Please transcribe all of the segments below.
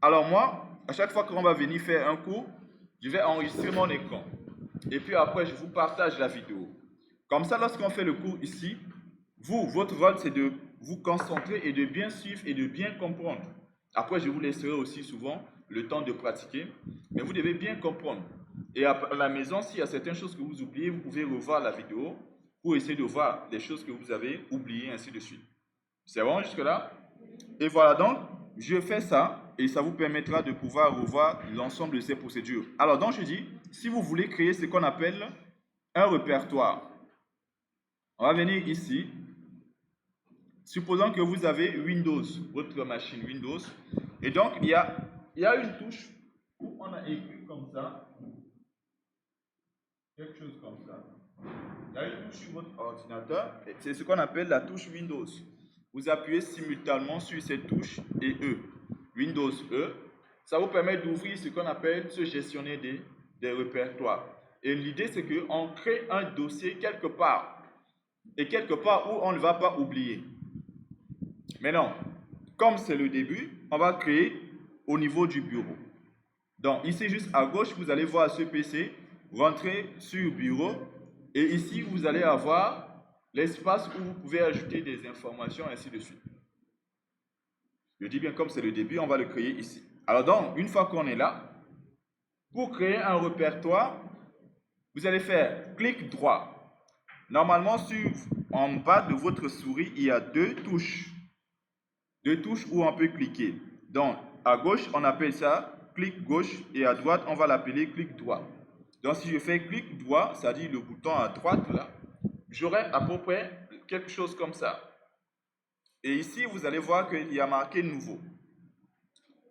Alors moi, à chaque fois qu'on va venir faire un cours, je vais enregistrer mon écran. Et puis après, je vous partage la vidéo. Comme ça, lorsqu'on fait le cours ici, votre rôle, c'est de vous concentrer et de bien suivre et de bien comprendre. Après, je vous laisserai aussi souvent le temps de pratiquer, mais vous devez bien comprendre. Et à la maison, s'il y a certaines choses que vous oubliez, vous pouvez revoir la vidéo pour essayer de voir les choses que vous avez oubliées, ainsi de suite. C'est bon jusque-là? Et voilà, donc, je fais ça et ça vous permettra de pouvoir revoir l'ensemble de ces procédures. Alors, donc, je dis, si vous voulez créer ce qu'on appelle un répertoire, on va venir ici. Supposons que vous avez Windows, votre machine Windows, et donc il y a une touche où on a écrit comme ça, quelque chose comme ça. Il y a une touche sur votre ordinateur, c'est ce qu'on appelle la touche Windows. Vous appuyez simultanément sur cette touche et E, Windows E. Ça vous permet d'ouvrir ce qu'on appelle ce gestionnaire des répertoires. Et l'idée, c'est qu'on crée un dossier quelque part, et quelque part où on ne va pas oublier. Maintenant, comme c'est le début, on va créer au niveau du bureau. Donc ici, juste à gauche, vous allez voir ce PC, rentrez sur bureau, et ici, vous allez avoir l'espace où vous pouvez ajouter des informations, ainsi de suite. Je dis bien comme c'est le début, on va le créer ici. Alors donc, une fois qu'on est là, pour créer un répertoire, vous allez faire clic droit. Normalement, en bas de votre souris, il y a deux touches où on peut cliquer. Donc, à gauche, on appelle ça clic gauche et à droite, on va l'appeler clic droit. Donc, si je fais clic droit, c'est-à-dire le bouton à droite, là, j'aurai à peu près quelque chose comme ça. Et ici, vous allez voir qu'il y a marqué nouveau.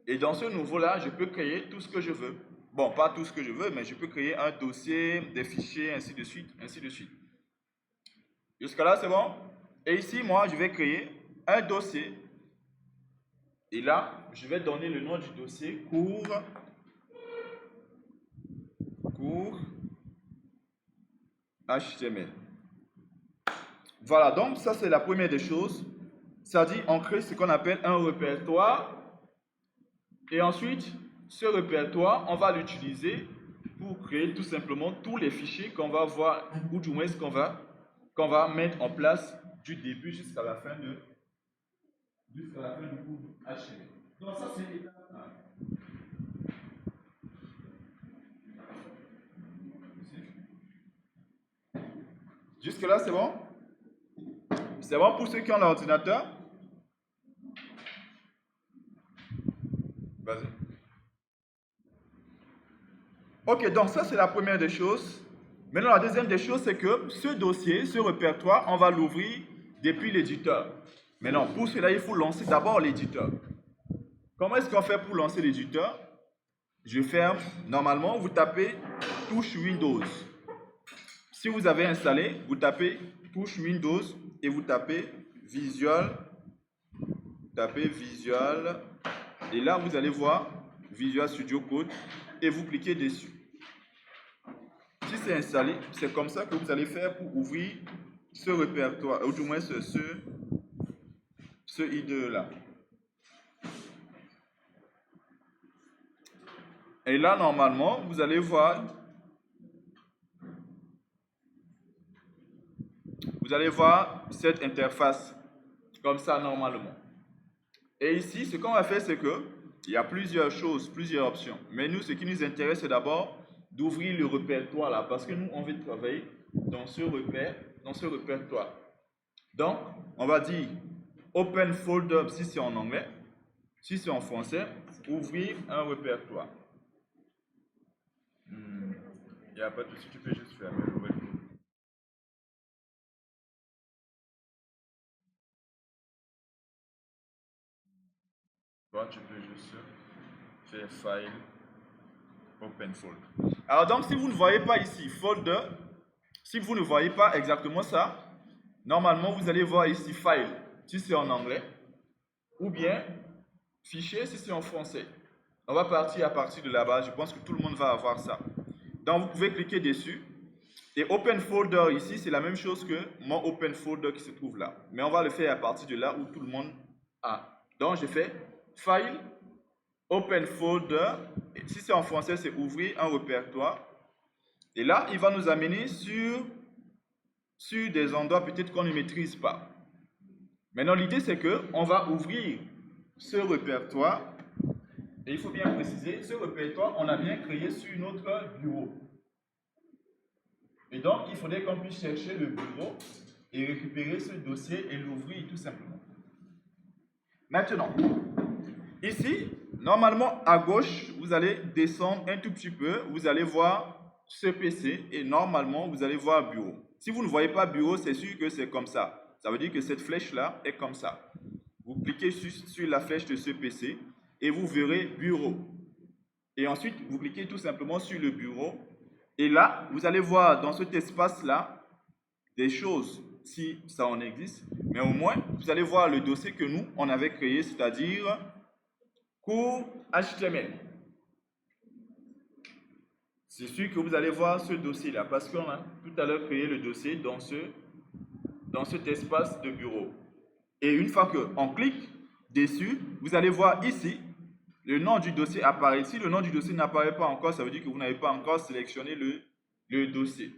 Et dans ce nouveau-là, je peux créer tout ce que je veux. Bon, pas tout ce que je veux, mais je peux créer un dossier, des fichiers, ainsi de suite, ainsi de suite. Jusqu'à là, c'est bon? Et ici, moi, je vais créer un dossier. Et là, je vais donner le nom du dossier, cours HTML. Voilà, donc ça c'est la première des choses. Ça dit, on crée ce qu'on appelle un répertoire. Et ensuite, ce répertoire, on va l'utiliser pour créer tout simplement tous les fichiers qu'on va voir, ou du moins qu'on va mettre en place du début jusqu'à la fin du cours HTML. Donc ça c'est l'étape 1. Jusque-là, c'est bon? C'est bon pour ceux qui ont l'ordinateur? Vas-y. Ok, donc ça c'est la première des choses. Maintenant, la deuxième des choses, c'est que ce dossier, ce répertoire, on va l'ouvrir depuis l'éditeur. Maintenant, pour cela, il faut lancer d'abord l'éditeur. Comment est-ce qu'on fait pour lancer l'éditeur? Je ferme. Normalement, vous tapez touche Windows. Si vous avez installé, vous tapez touche Windows et vous tapez Visual. Et là, vous allez voir Visual Studio Code et vous cliquez dessus. Si c'est installé, c'est comme ça que vous allez faire pour ouvrir ce répertoire, ou du moins ce IDE-là. Et là, normalement, vous allez voir cette interface comme ça normalement. Et ici, ce qu'on va faire, c'est que il y a plusieurs choses, plusieurs options. Mais nous, ce qui nous intéresse, c'est d'abord d'ouvrir le répertoire là, parce que nous, on veut travailler dans ce répertoire. Donc, on va dire Open Folder si c'est en anglais, si c'est en français, ouvrir un répertoire. Il n'y a pas de souci, tu peux juste fermer le répertoire. Bon, tu peux juste faire File, Open Folder. Alors donc, si vous ne voyez pas ici Folder, si vous ne voyez pas exactement ça, normalement, vous allez voir ici File, si c'est en anglais, ou bien Fichier, si c'est en français. On va partir à partir de là-bas, je pense que tout le monde va avoir ça. Donc, vous pouvez cliquer dessus. Et Open Folder ici, c'est la même chose que mon Open Folder qui se trouve là. Mais on va le faire à partir de là où tout le monde a. Donc, je fais File, Open folder, si c'est en français, c'est ouvrir un répertoire. Et là, il va nous amener sur des endroits peut-être qu'on ne maîtrise pas. Maintenant, l'idée, c'est qu'on va ouvrir ce répertoire. Et il faut bien préciser, ce répertoire, on l'a bien créé sur notre bureau. Et donc, il faudrait qu'on puisse chercher le bureau et récupérer ce dossier et l'ouvrir tout simplement. Maintenant, ici, normalement à gauche, vous allez descendre un tout petit peu, vous allez voir ce PC et normalement, vous allez voir bureau. Si vous ne voyez pas bureau, c'est sûr que c'est comme ça. Ça veut dire que cette flèche-là est comme ça. Vous cliquez sur la flèche de ce PC et vous verrez bureau. Et ensuite, vous cliquez tout simplement sur le bureau. Et là, vous allez voir dans cet espace-là des choses, si ça en existe. Mais au moins, vous allez voir le dossier que nous, on avait créé, c'est-à-dire cours HTML. C'est sûr que vous allez voir ce dossier-là parce qu'on a tout à l'heure créé le dossier dans cet espace de bureau. Et une fois qu'on clique dessus, vous allez voir ici, le nom du dossier apparaît. Si le nom du dossier n'apparaît pas encore, ça veut dire que vous n'avez pas encore sélectionné le dossier.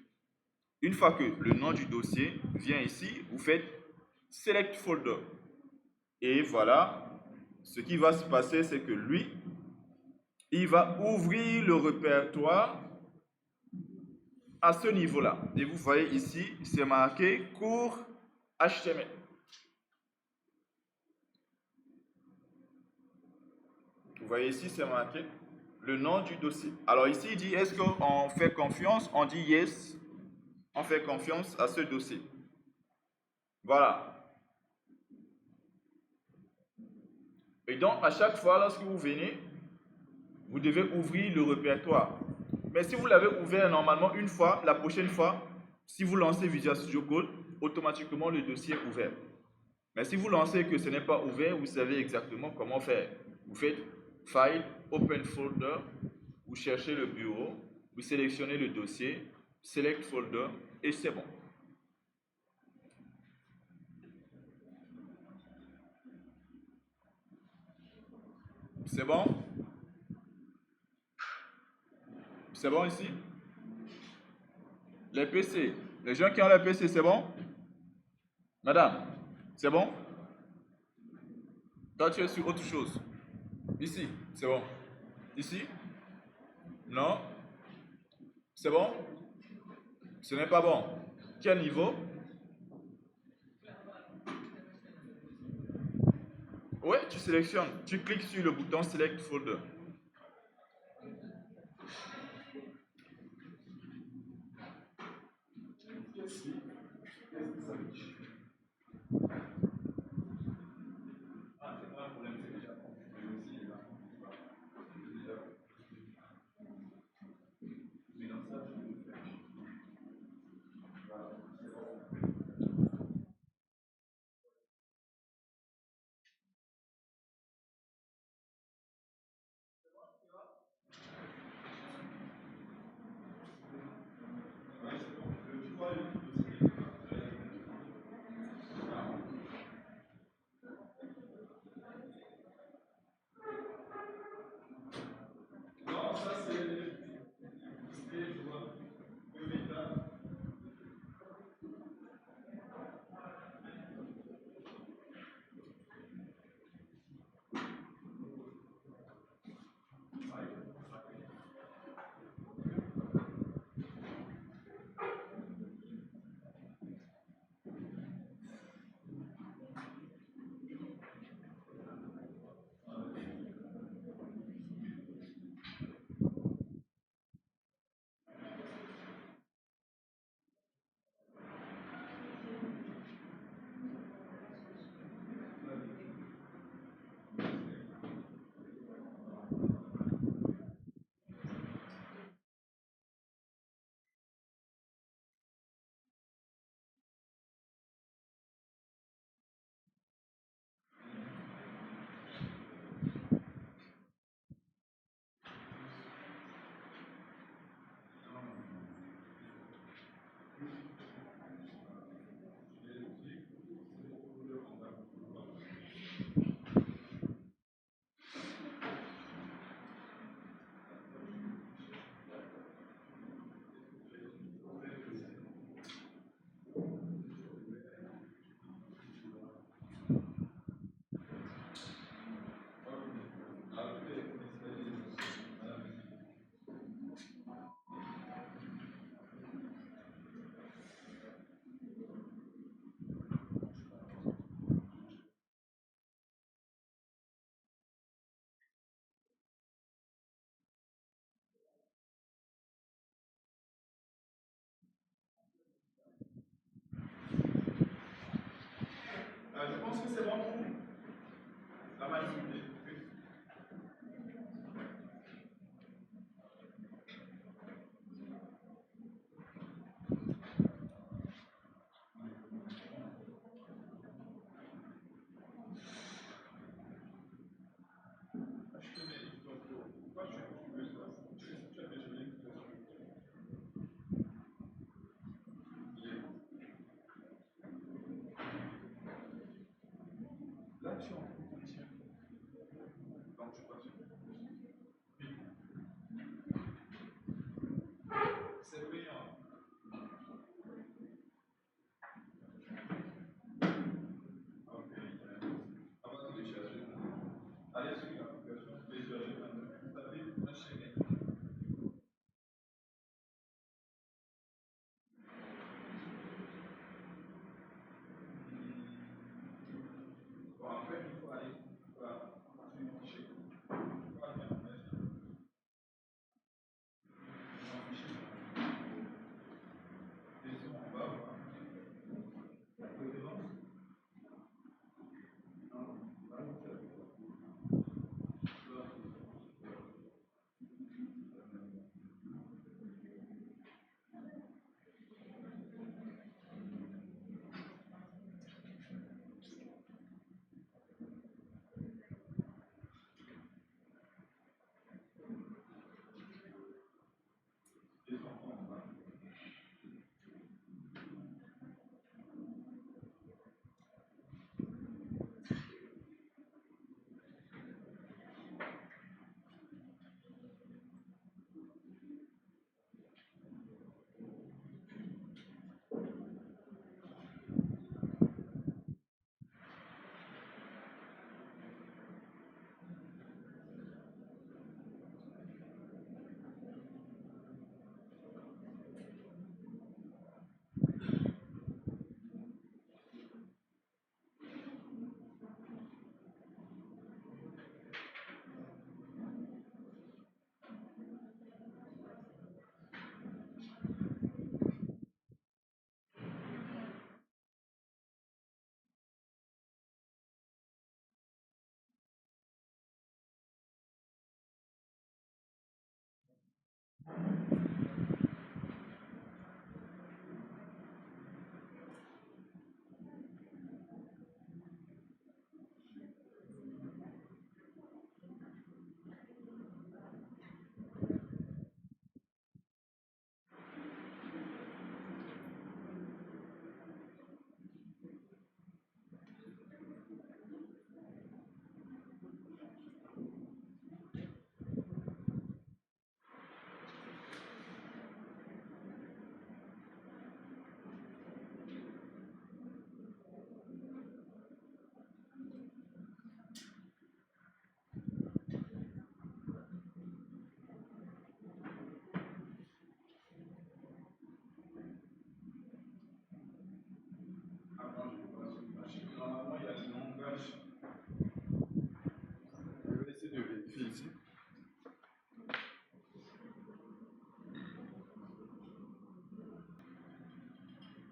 Une fois que le nom du dossier vient ici, vous faites Select Folder. Et voilà, ce qui va se passer, c'est que lui, il va ouvrir le répertoire à ce niveau-là. Et vous voyez ici, c'est marqué cours HTML. Vous voyez ici, c'est marqué le nom du dossier. Alors ici, il dit, est-ce qu'on fait confiance? On dit yes. On fait confiance à ce dossier. Voilà. Et donc, à chaque fois, lorsque vous venez, vous devez ouvrir le répertoire. Mais si vous l'avez ouvert normalement une fois, la prochaine fois, si vous lancez Visual Studio Code, automatiquement le dossier est ouvert. Mais si vous lancez que ce n'est pas ouvert, vous savez exactement comment faire. Vous faites File, Open Folder, vous cherchez le bureau, vous sélectionnez le dossier, Select Folder et c'est bon. C'est bon? C'est bon ici? Les PC, les gens qui ont les PC, c'est bon? Madame, c'est bon? Toi, tu es sur autre chose. Ici, c'est bon. Ici? Non? C'est bon? Ce n'est pas bon. Quel niveau? Oui, tu sélectionnes. Tu cliques sur le bouton Select Folder.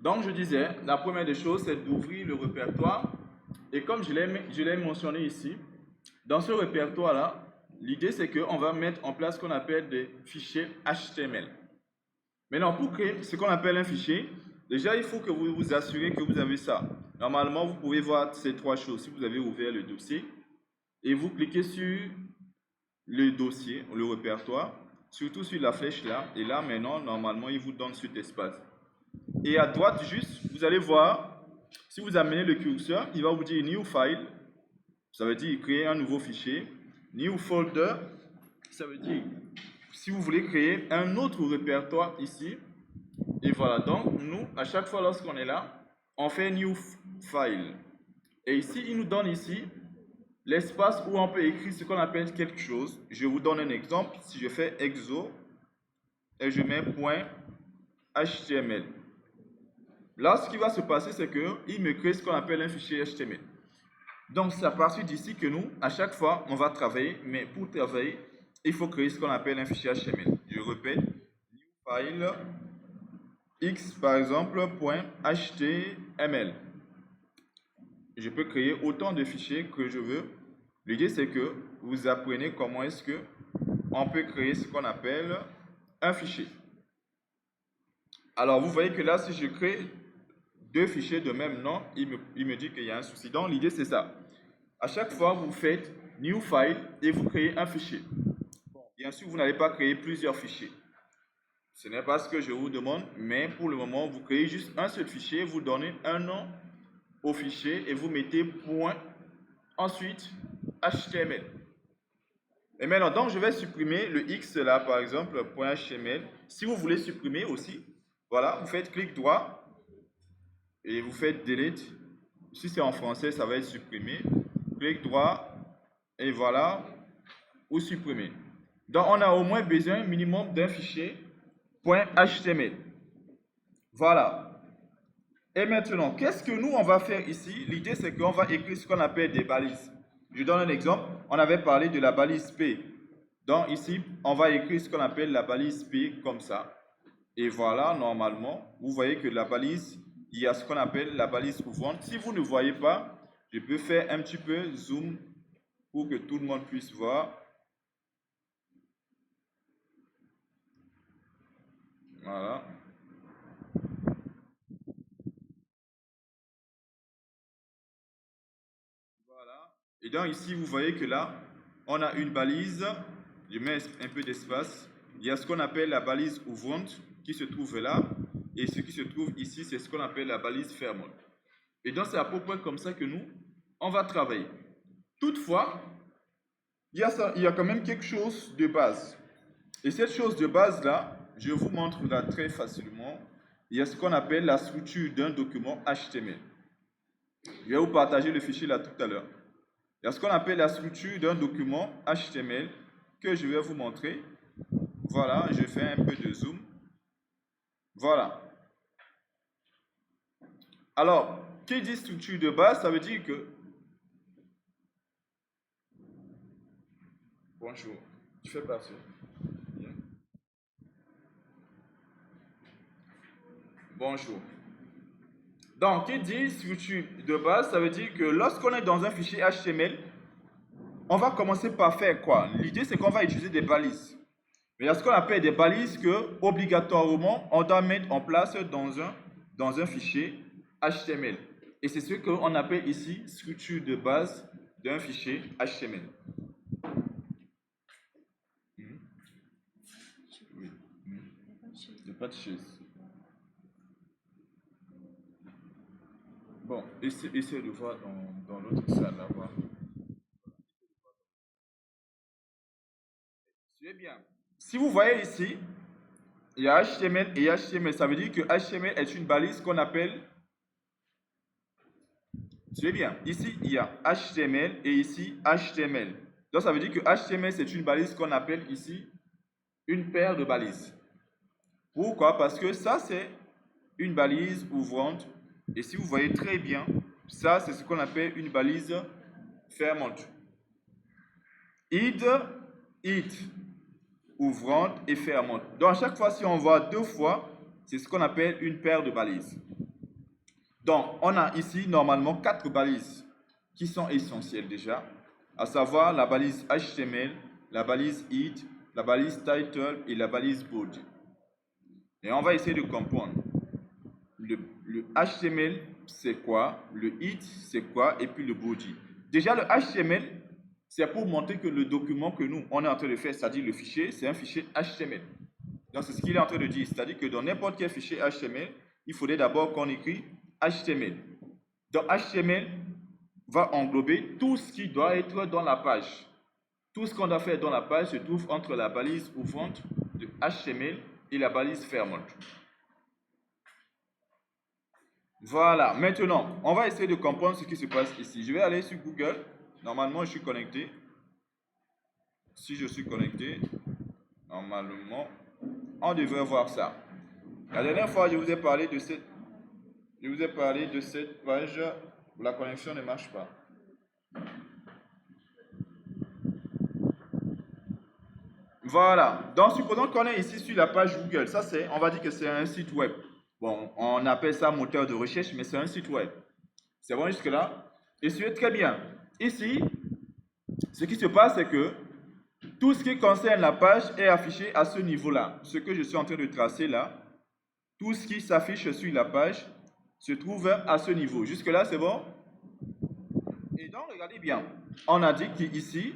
Donc, je disais, la première des choses, c'est d'ouvrir le répertoire. Et comme je l'ai mentionné ici, dans ce répertoire-là, l'idée, c'est qu'on va mettre en place ce qu'on appelle des fichiers HTML. Maintenant, pour créer ce qu'on appelle un fichier, déjà, il faut que vous vous assurez que vous avez ça. Normalement, vous pouvez voir ces trois choses. Si vous avez ouvert le dossier, et vous cliquez sur le dossier, le répertoire, surtout sur la flèche là, et là, maintenant, normalement, il vous donne cet espace. Et à droite, juste, vous allez voir, si vous amenez le curseur, il va vous dire New File, ça veut dire créer un nouveau fichier. New Folder, ça veut dire si vous voulez créer un autre répertoire ici. Et voilà, donc nous, à chaque fois lorsqu'on est là, on fait New File. Et ici, il nous donne ici l'espace où on peut écrire ce qu'on appelle quelque chose. Je vous donne un exemple. Si je fais exo et je mets .html. Là, ce qui va se passer, c'est qu'il me crée ce qu'on appelle un fichier HTML. Donc, c'est à partir d'ici que nous, à chaque fois, on va travailler. Mais pour travailler, il faut créer ce qu'on appelle un fichier HTML. Je répète, new file x, par exemple, .html. Je peux créer autant de fichiers que je veux. L'idée, c'est que vous apprenez comment est-ce que on peut créer ce qu'on appelle un fichier. Alors, vous voyez que là, si je crée deux fichiers de même nom, il me dit qu'il y a un souci. Donc, l'idée, c'est ça. À chaque fois, vous faites New File et vous créez un fichier. Bien sûr, vous n'allez pas créer plusieurs fichiers. Ce n'est pas ce que je vous demande, mais pour le moment, vous créez juste un seul fichier, vous donnez un nom au fichier et vous mettez point, ensuite HTML. Et maintenant, donc, je vais supprimer le X là, par exemple, .html. Si vous voulez supprimer aussi, voilà, vous faites clic droit et vous faites delete. Si c'est en français, ça va être supprimé. Clic droit et voilà, ou supprimer. Donc, on a au moins besoin minimum d'un fichier .html. Voilà. Et maintenant, qu'est-ce que nous, on va faire ici? L'idée, c'est qu'on va écrire ce qu'on appelle des balises. Je donne un exemple. On avait parlé de la balise P. Donc, ici, on va écrire ce qu'on appelle la balise P comme ça. Et voilà, normalement, vous voyez que la balise, il y a ce qu'on appelle la balise ouvrante. Si vous ne voyez pas, je peux faire un petit peu zoom pour que tout le monde puisse voir. Voilà. Voilà. Et donc ici, vous voyez que là, on a une balise. Je mets un peu d'espace. Il y a ce qu'on appelle la balise ouvrante qui se trouve là. Et ce qui se trouve ici, c'est ce qu'on appelle la balise fermante. Et donc, c'est à peu près comme ça que nous, on va travailler. Toutefois, il y a quand même quelque chose de base. Et cette chose de base-là, je vous montre là très facilement. Il y a ce qu'on appelle la structure d'un document HTML. Je vais vous partager le fichier là tout à l'heure. Il y a ce qu'on appelle la structure d'un document HTML que je vais vous montrer. Voilà, je fais un peu de zoom. Voilà. Alors, qui dit structure de base, ça veut dire que... Bonjour, tu fais partie. Bonjour. Donc, qui dit structure de base, ça veut dire que lorsqu'on est dans un fichier HTML, on va commencer par faire quoi? L'idée, c'est qu'on va utiliser des balises. Mais il y a ce qu'on appelle des balises que, obligatoirement, on doit mettre en place dans un fichier HTML. Et c'est ce qu'on appelle ici structure de base d'un fichier HTML. Oui. Il n'y a pas de chaise. Bon, essayez de voir dans l'autre salle là-bas. Suivez bien. Si vous voyez ici, il y a HTML et HTML. Ça veut dire que HTML est une balise qu'on appelle... Suivez bien. Ici, il y a HTML et ici HTML. Donc, ça veut dire que HTML, c'est une balise qu'on appelle ici une paire de balises. Pourquoi? Parce que ça, c'est une balise ouvrante. Et si vous voyez très bien, ça, c'est ce qu'on appelle une balise fermante. Id, ouvrante et fermante. Donc, à chaque fois, si on voit deux fois, c'est ce qu'on appelle une paire de balises. Donc, on a ici normalement 4 balises qui sont essentielles déjà, à savoir la balise HTML, la balise id, la balise title et la balise body. Et on va essayer de comprendre. Le HTML, c'est quoi? Le id, c'est quoi? Et puis le body. Déjà, le HTML, c'est pour montrer que le document que nous, on est en train de faire, c'est-à-dire le fichier, c'est un fichier HTML. Donc, c'est ce qu'il est en train de dire. C'est-à-dire que dans n'importe quel fichier HTML, il faudrait d'abord qu'on écrit HTML. Donc, HTML va englober tout ce qui doit être dans la page. Tout ce qu'on doit faire dans la page se trouve entre la balise ouvrante de HTML et la balise fermante. Voilà, maintenant, on va essayer de comprendre ce qui se passe ici. Je vais aller sur Google. Normalement, je suis connecté. Si je suis connecté, normalement, on devrait voir ça. La dernière fois, je vous ai parlé de cette page où la connexion ne marche pas. Voilà. Donc, supposons qu'on est ici sur la page Google. Ça, on va dire que c'est un site web. Bon, on appelle ça moteur de recherche, mais c'est un site web. C'est bon jusque-là? Et suivez très bien. Ici, ce qui se passe, c'est que tout ce qui concerne la page est affiché à ce niveau-là. Ce que je suis en train de tracer là, tout ce qui s'affiche sur la page se trouve à ce niveau. Jusque-là, c'est bon? Et donc, regardez bien. On a dit qu'ici,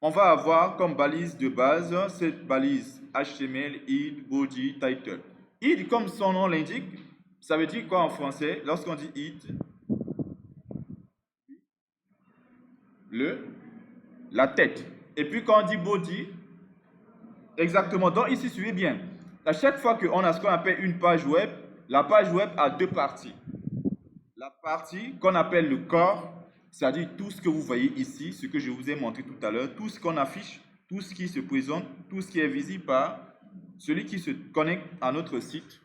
on va avoir comme balise de base cette balise HTML, id, body, title. Id, comme son nom l'indique, ça veut dire quoi en français? Lorsqu'on dit id, la tête. Et puis quand on dit body, exactement. Donc ici, suivez bien. À chaque fois qu'on a ce qu'on appelle une page web, la page web a deux parties. La partie qu'on appelle le corps, c'est-à-dire tout ce que vous voyez ici, ce que je vous ai montré tout à l'heure, tout ce qu'on affiche, tout ce qui se présente, tout ce qui est visible par celui qui se connecte à notre site,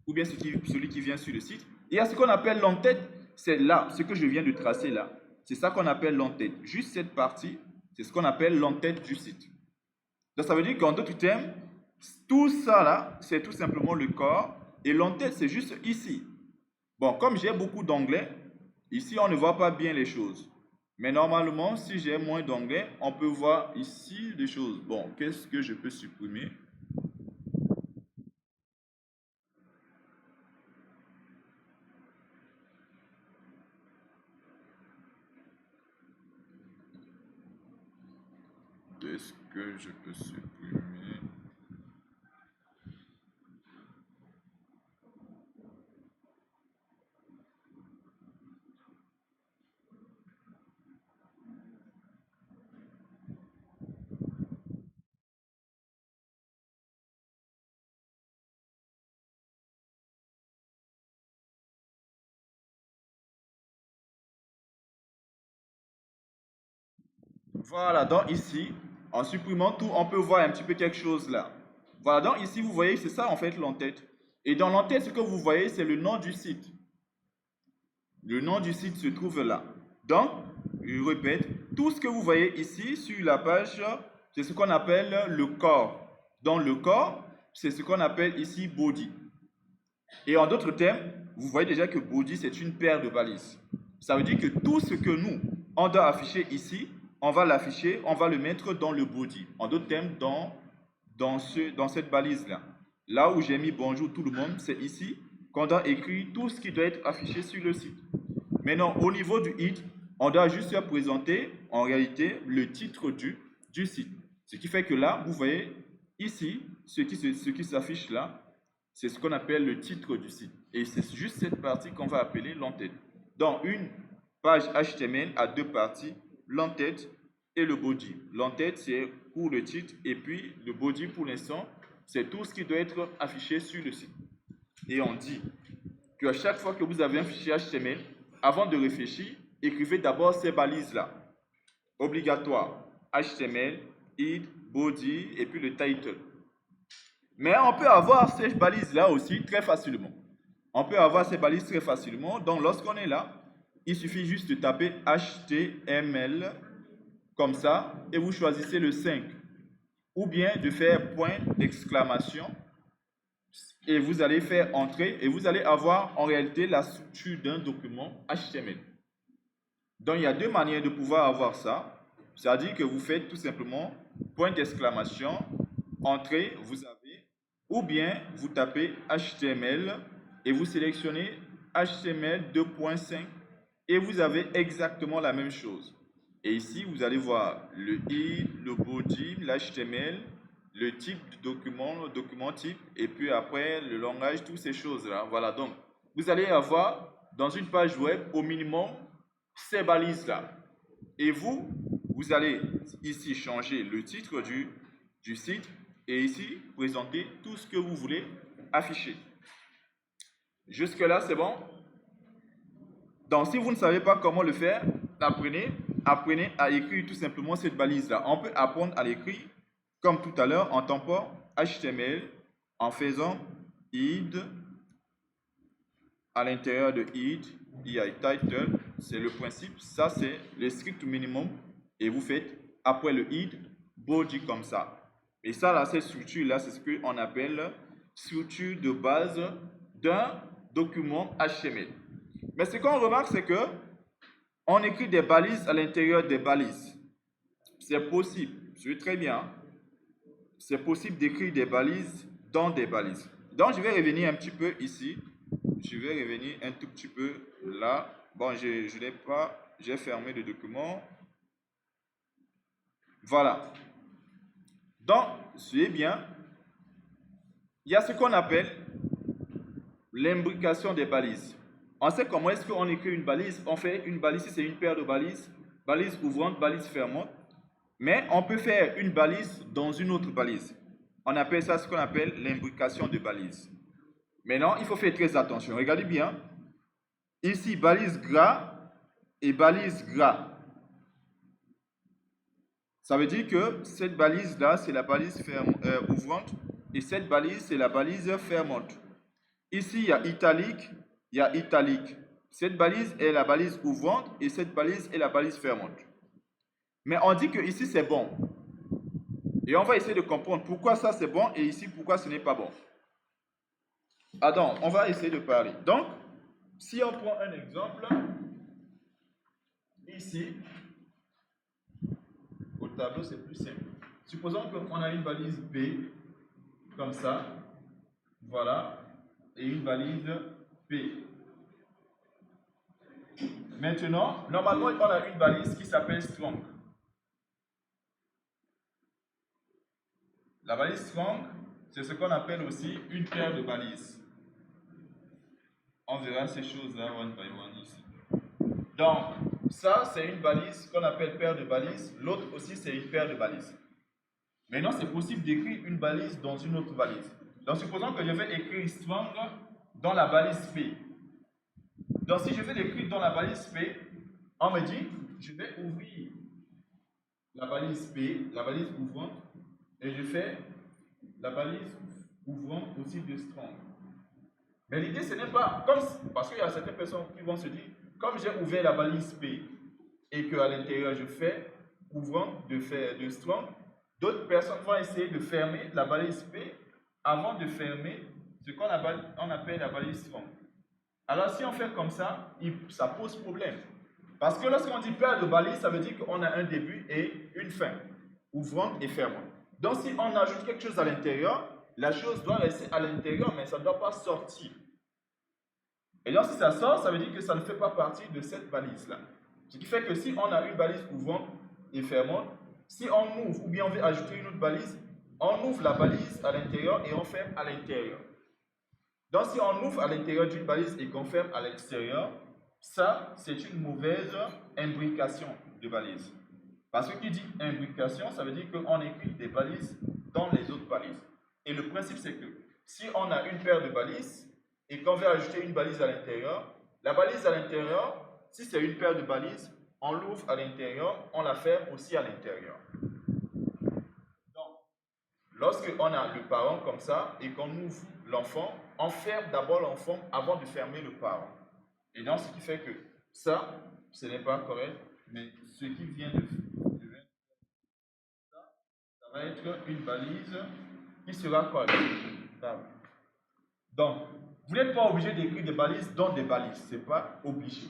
ou bien celui qui vient sur le site. Et à ce qu'on appelle l'entête, c'est là, ce que je viens de tracer là. C'est ça qu'on appelle l'entête. Juste cette partie, c'est ce qu'on appelle l'entête du site. Donc ça veut dire qu'en d'autres termes, tout ça là, c'est tout simplement le corps, et l'entête, c'est juste ici. Bon, comme j'ai beaucoup d'onglets, ici on ne voit pas bien les choses. Mais normalement, si j'ai moins d'onglets, on peut voir ici des choses. Bon, qu'est-ce que je peux supprimer? Qu'est-ce que je peux supprimer? Voilà, donc ici, en supprimant tout, on peut voir un petit peu quelque chose là. Voilà, donc ici, vous voyez, c'est ça en fait l'entête. Et dans l'entête, ce que vous voyez, c'est le nom du site. Le nom du site se trouve là. Donc, je répète, tout ce que vous voyez ici sur la page, c'est ce qu'on appelle le corps. Donc, le corps, c'est ce qu'on appelle ici body. Et en d'autres termes, vous voyez déjà que body, c'est une paire de balises. Ça veut dire que tout ce que nous, on doit afficher ici, on va l'afficher, on va le mettre dans le body. En d'autres termes, dans cette balise-là. Là où j'ai mis bonjour tout le monde, c'est ici qu'on doit écrire tout ce qui doit être affiché sur le site. Maintenant, au niveau du id, on doit juste présenter en réalité le titre du site. Ce qui fait que là, vous voyez ici, ce qui s'affiche là, c'est ce qu'on appelle le titre du site. Et c'est juste cette partie qu'on va appeler l'entête. Donc, une page HTML a deux parties, l'entête et le body. L'entête, c'est pour le titre, et puis le body, pour l'instant, c'est tout ce qui doit être affiché sur le site. Et on dit qu'à chaque fois que vous avez un fichier HTML, avant de réfléchir, écrivez d'abord ces balises-là. Obligatoire. HTML, id, body, et puis le title. Mais on peut avoir ces balises-là aussi très facilement. On peut avoir ces balises très facilement. Donc, lorsqu'on est là, il suffit juste de taper HTML comme ça et vous choisissez le 5. Ou bien de faire point d'exclamation et vous allez faire entrer et vous allez avoir en réalité la structure d'un document HTML. Donc, il y a deux manières de pouvoir avoir ça. C'est-à-dire que vous faites tout simplement point d'exclamation, entrée, vous avez, ou bien vous tapez HTML et vous sélectionnez HTML 2.5 et vous avez exactement la même chose. Et ici, vous allez voir le i, le body, l'HTML, le type de document, le document type, et puis après le langage, toutes ces choses-là. Voilà, donc vous allez avoir dans une page web au minimum ces balises-là. Et vous allez ici changer le titre du site et ici présenter tout ce que vous voulez afficher. Jusque-là, c'est bon? Donc, si vous ne savez pas comment le faire, apprenez à écrire tout simplement cette balise-là. On peut apprendre à l'écrire comme tout à l'heure en tapant HTML, en faisant id, à l'intérieur de id, il y a title, c'est le principe, ça c'est le strict minimum, et vous faites après le id, body comme ça. Et ça là, cette structure-là, c'est ce qu'on appelle structure de base d'un document HTML. Mais ce qu'on remarque, c'est que on écrit des balises à l'intérieur des balises. C'est possible, c'est très bien. C'est possible d'écrire des balises dans des balises. Donc, je vais revenir un petit peu ici. Je vais revenir un tout petit peu là. Bon, je n'ai pas, j'ai fermé le document. Voilà. Donc, suivez bien. Il y a ce qu'on appelle l'imbrication des balises. On sait comment est-ce qu'on écrit une balise. On fait une balise, c'est une paire de balises. Balise ouvrante, balise fermante. Mais on peut faire une balise dans une autre balise. On appelle ça ce qu'on appelle l'imbrication de balises. Maintenant, il faut faire très attention. Regardez bien. Ici, balise gras et balise gras. Ça veut dire que cette balise-là, c'est la balise ouvrante et cette balise, c'est la balise fermante. Ici, il y a italique, il y a italique. Cette balise est la balise ouvrante et cette balise est la balise fermante. Mais on dit que ici, c'est bon. Et on va essayer de comprendre pourquoi ça, c'est bon et ici, pourquoi ce n'est pas bon. Attends, on va essayer de parler. Donc, si on prend un exemple, ici, au tableau, c'est plus simple. Supposons qu'on a une balise B, comme ça, voilà, et une balise P. Maintenant, normalement, on a une balise qui s'appelle strong. La balise strong, c'est ce qu'on appelle aussi une paire de balises. On verra ces choses-là one by one ici. Donc, ça, c'est une balise qu'on appelle paire de balises. L'autre aussi, c'est une paire de balises. Maintenant, c'est possible d'écrire une balise dans une autre balise. Donc, supposons que je vais écrire strong dans la balise P. Donc, si je vais l'écrire dans la balise P, on me dit, je vais ouvrir la balise P, la balise ouvrante, et je fais la balise ouvrante aussi de strong. Mais l'idée, ce n'est pas comme, parce qu'il y a certaines personnes qui vont se dire, comme j'ai ouvert la balise P et qu'à l'intérieur je fais ouvrante de strong, d'autres personnes vont essayer de fermer la balise P avant de fermer ce qu'on appelle la balise strong. Alors si on fait comme ça, ça pose problème. Parce que lorsqu'on dit paire de balises, ça veut dire qu'on a un début et une fin, ouvrante et fermante. Donc si on ajoute quelque chose à l'intérieur, la chose doit rester à l'intérieur, mais ça ne doit pas sortir. Et donc si ça sort, ça veut dire que ça ne fait pas partie de cette balise-là. Ce qui fait que si on a une balise ouvrante et fermante, si on ouvre ou bien on veut ajouter une autre balise, on ouvre la balise à l'intérieur et on ferme à l'intérieur. Donc si on ouvre à l'intérieur d'une balise et qu'on ferme à l'extérieur, ça c'est une mauvaise imbrication de balise. Parce que qui dit imbrication, ça veut dire qu'on écrit des balises dans les autres balises. Et le principe c'est que si on a une paire de balises et qu'on veut ajouter une balise à l'intérieur, la balise à l'intérieur, si c'est une paire de balises, on l'ouvre à l'intérieur, on la ferme aussi à l'intérieur. Donc, lorsqu'on a le parent comme ça et qu'on ouvre l'enfant, on ferme d'abord l'enfant avant de fermer le parent. Et donc, ce qui fait que ça, ce n'est pas correct, mais ce qui vient de ça va être une balise qui sera correcte. Donc, vous n'êtes pas obligé d'écrire des balises dans des balises, ce n'est pas obligé.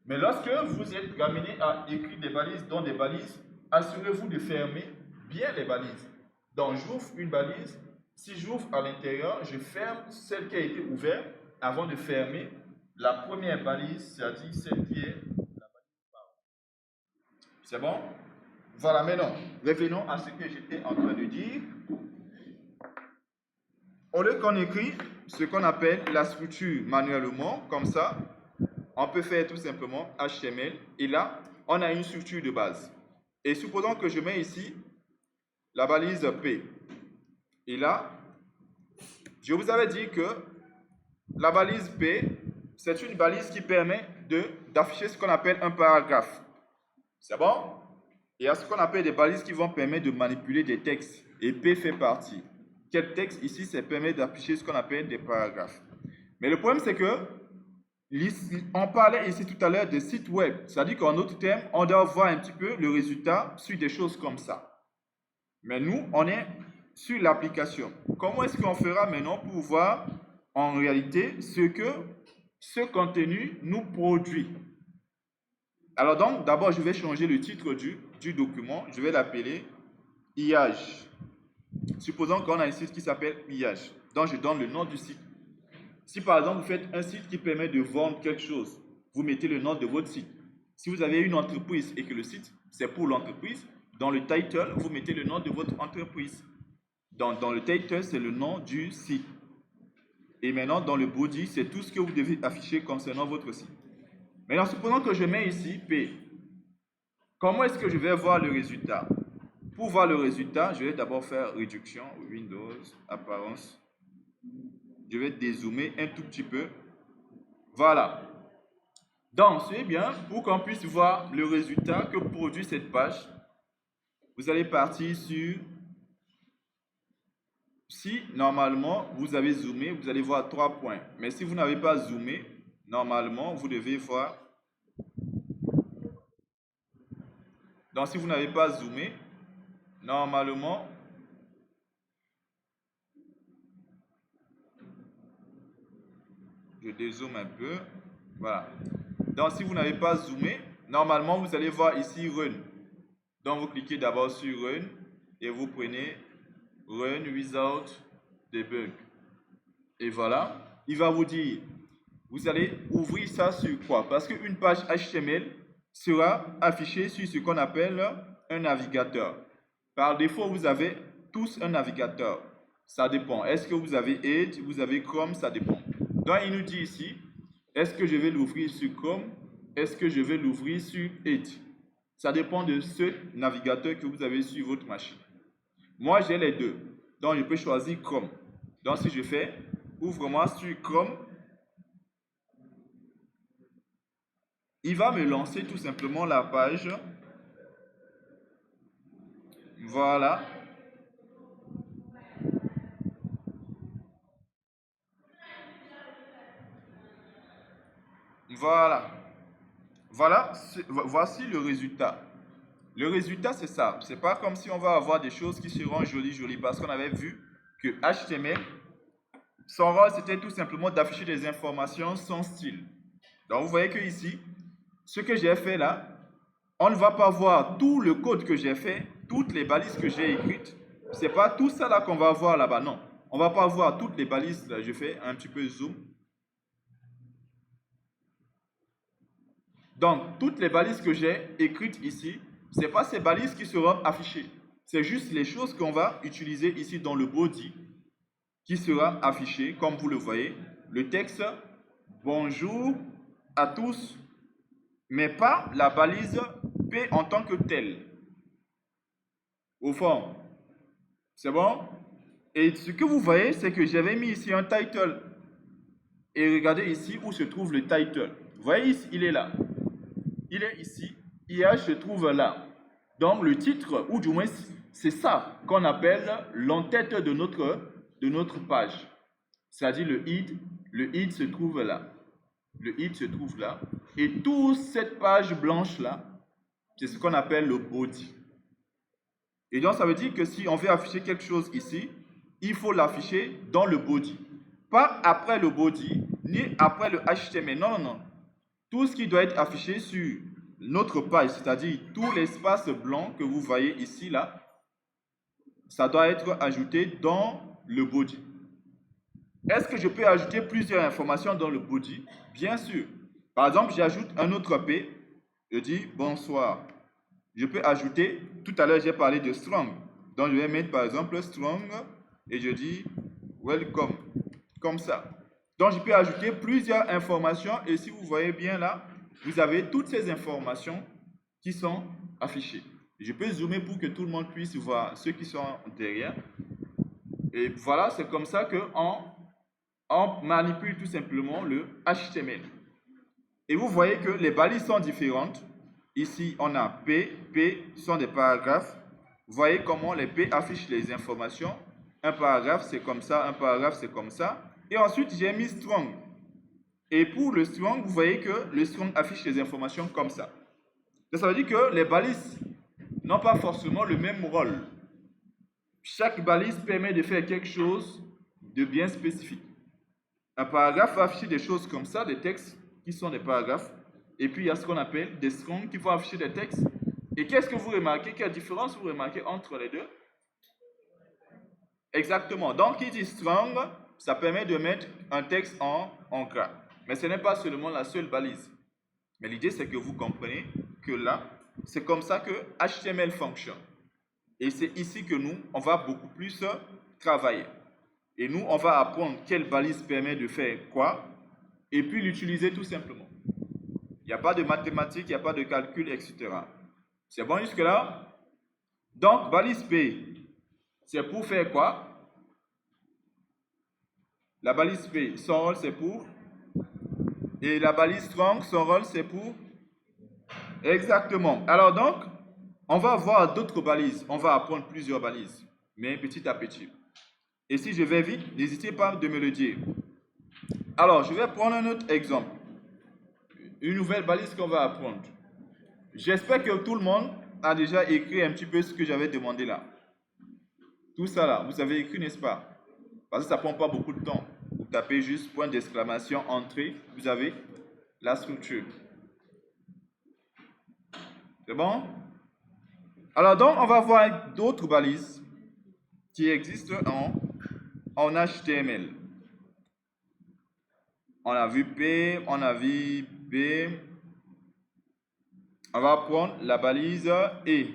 Mais lorsque vous êtes amené à écrire des balises dans des balises, assurez-vous de fermer bien les balises. Donc, j'ouvre une balise. Si j'ouvre à l'intérieur, je ferme celle qui a été ouverte avant de fermer la première balise, c'est-à-dire celle qui est la balise. C'est bon? Voilà, maintenant, revenons à ce que j'étais en train de dire. Au lieu qu'on écrit ce qu'on appelle la structure manuellement, comme ça, on peut faire tout simplement HTML. Et là, on a une structure de base. Et supposons que je mets ici la balise P. Et là, je vous avais dit que la balise P, c'est une balise qui permet d'afficher ce qu'on appelle un paragraphe. C'est bon? Il y a ce qu'on appelle des balises qui vont permettre de manipuler des textes. Et P fait partie. Quel texte ici, ça permet d'afficher ce qu'on appelle des paragraphes. Mais le problème, c'est que on parlait ici tout à l'heure de sites web. C'est-à-dire qu'en d'autres termes, on doit voir un petit peu le résultat sur des choses comme ça. Mais nous, on est sur l'application. Comment est-ce qu'on fera maintenant pour voir en réalité ce que ce contenu nous produit? Alors donc, d'abord, je vais changer le titre du document. Je vais l'appeler IAGE. Supposons qu'on a un site qui s'appelle IAGE. Donc, je donne le nom du site. Si par exemple, vous faites un site qui permet de vendre quelque chose, vous mettez le nom de votre site. Si vous avez une entreprise et que le site, c'est pour l'entreprise, dans le title, vous mettez le nom de votre entreprise. Dans le title, c'est le nom du site. Et maintenant, dans le body, c'est tout ce que vous devez afficher concernant votre site. Maintenant, supposons que je mets ici P. Comment est-ce que je vais voir le résultat? Pour voir le résultat, je vais d'abord faire réduction, Windows, apparence. Je vais dézoomer un tout petit peu. Voilà. Donc, c'est bien, pour qu'on puisse voir le résultat que produit cette page, vous allez partir sur... Si, normalement, vous avez zoomé, vous allez voir 3 points. Mais si vous n'avez pas zoomé, normalement, vous devez voir... Donc, si vous n'avez pas zoomé, normalement... Je dézoome un peu. Voilà. Donc, si vous n'avez pas zoomé, normalement, vous allez voir ici Run. Donc, vous cliquez d'abord sur Run et vous prenez Run without debug. Et voilà. Il va vous dire, vous allez ouvrir ça sur quoi? Parce qu'une page HTML sera affichée sur ce qu'on appelle un navigateur. Par défaut, vous avez tous un navigateur. Ça dépend. Est-ce que vous avez Edge, vous avez Chrome, ça dépend. Donc, il nous dit ici, est-ce que je vais l'ouvrir sur Chrome? Est-ce que je vais l'ouvrir sur Edge? Ça dépend de ce navigateur que vous avez sur votre machine. Moi, j'ai les deux. Donc, je peux choisir Chrome. Donc, si je fais, ouvre-moi sur Chrome, il va me lancer tout simplement la page. Voilà. Voilà. Voilà, voici le résultat. Le résultat, c'est ça. C'est pas comme si on va avoir des choses qui seront jolies, parce qu'on avait vu que HTML, son rôle, c'était tout simplement d'afficher des informations sans style. Donc, vous voyez que ici, ce que j'ai fait là, on ne va pas voir tout le code que j'ai fait, toutes les balises que j'ai écrites. C'est pas tout ça là qu'on va voir là-bas, non. On va pas voir toutes les balises. Là, je fais un petit peu zoom. Donc, toutes les balises que j'ai écrites ici, ce n'est pas ces balises qui seront affichées. C'est juste les choses qu'on va utiliser ici dans le body qui sera affiché, comme vous le voyez. Le texte « Bonjour à tous », mais pas la balise P en tant que telle. Au fond, c'est bon? Et ce que vous voyez, c'est que j'avais mis ici un title. Et regardez ici où se trouve le title. Vous voyez ici, il est là. Il est ici, IH se trouve là. Donc le titre, ou du moins c'est ça qu'on appelle l'entête de notre page. C'est-à-dire le id se trouve là. Le id se trouve là. Et toute cette page blanche là, c'est ce qu'on appelle le body. Et donc ça veut dire que si on veut afficher quelque chose ici, il faut l'afficher dans le body. Pas après le body, ni après le HTML. Non, non, non. Tout ce qui doit être affiché sur notre page, c'est-à-dire tout l'espace blanc que vous voyez ici, là, ça doit être ajouté dans le body. Est-ce que je peux ajouter plusieurs informations dans le body? Bien sûr. Par exemple, j'ajoute un autre P. Je dis bonsoir. Je peux ajouter, tout à l'heure j'ai parlé de strong. Donc je vais mettre par exemple strong et je dis welcome. Comme ça. Donc je peux ajouter plusieurs informations et si vous voyez bien là, vous avez toutes ces informations qui sont affichées. Je peux zoomer pour que tout le monde puisse voir ceux qui sont derrière. Et voilà, c'est comme ça on manipule tout simplement le HTML. Et vous voyez que les balises sont différentes. Ici, on a P. P sont des paragraphes. Vous voyez comment les P affichent les informations. Un paragraphe, c'est comme ça. Un paragraphe, c'est comme ça. Et ensuite, j'ai mis strong. Et pour le strong, vous voyez que le strong affiche les informations comme ça. Donc, ça veut dire que les balises n'ont pas forcément le même rôle. Chaque balise permet de faire quelque chose de bien spécifique. Un paragraphe va afficher des choses comme ça, des textes qui sont des paragraphes. Et puis, il y a ce qu'on appelle des strongs qui vont afficher des textes. Et qu'est-ce que vous remarquez? Quelle différence vous remarquez entre les deux? Exactement. Donc, qui dit strong, ça permet de mettre un texte en gras. Mais ce n'est pas seulement la seule balise. Mais l'idée, c'est que vous comprenez que là, c'est comme ça que HTML fonctionne. Et c'est ici que nous, on va beaucoup plus travailler. Et nous, on va apprendre quelle balise permet de faire quoi, et puis l'utiliser tout simplement. Il n'y a pas de mathématiques, il n'y a pas de calcul, etc. C'est bon jusque-là? Donc, balise P, c'est pour faire quoi? La balise P, son rôle, c'est pour. Et la balise strong, son rôle, c'est pour. Exactement. Alors donc, on va voir d'autres balises. On va apprendre plusieurs balises, mais petit à petit. Et si je vais vite, n'hésitez pas de me le dire. Alors, je vais prendre un autre exemple. Une nouvelle balise qu'on va apprendre. J'espère que tout le monde a déjà écrit un petit peu ce que j'avais demandé là. Tout ça là, vous avez écrit, n'est-ce pas? Parce que ça ne prend pas beaucoup de temps. Vous tapez juste point d'exclamation, entrée, vous avez la structure. C'est bon? Alors donc, on va voir d'autres balises qui existent en HTML. On a vu P, on a vu B. On va prendre la balise E.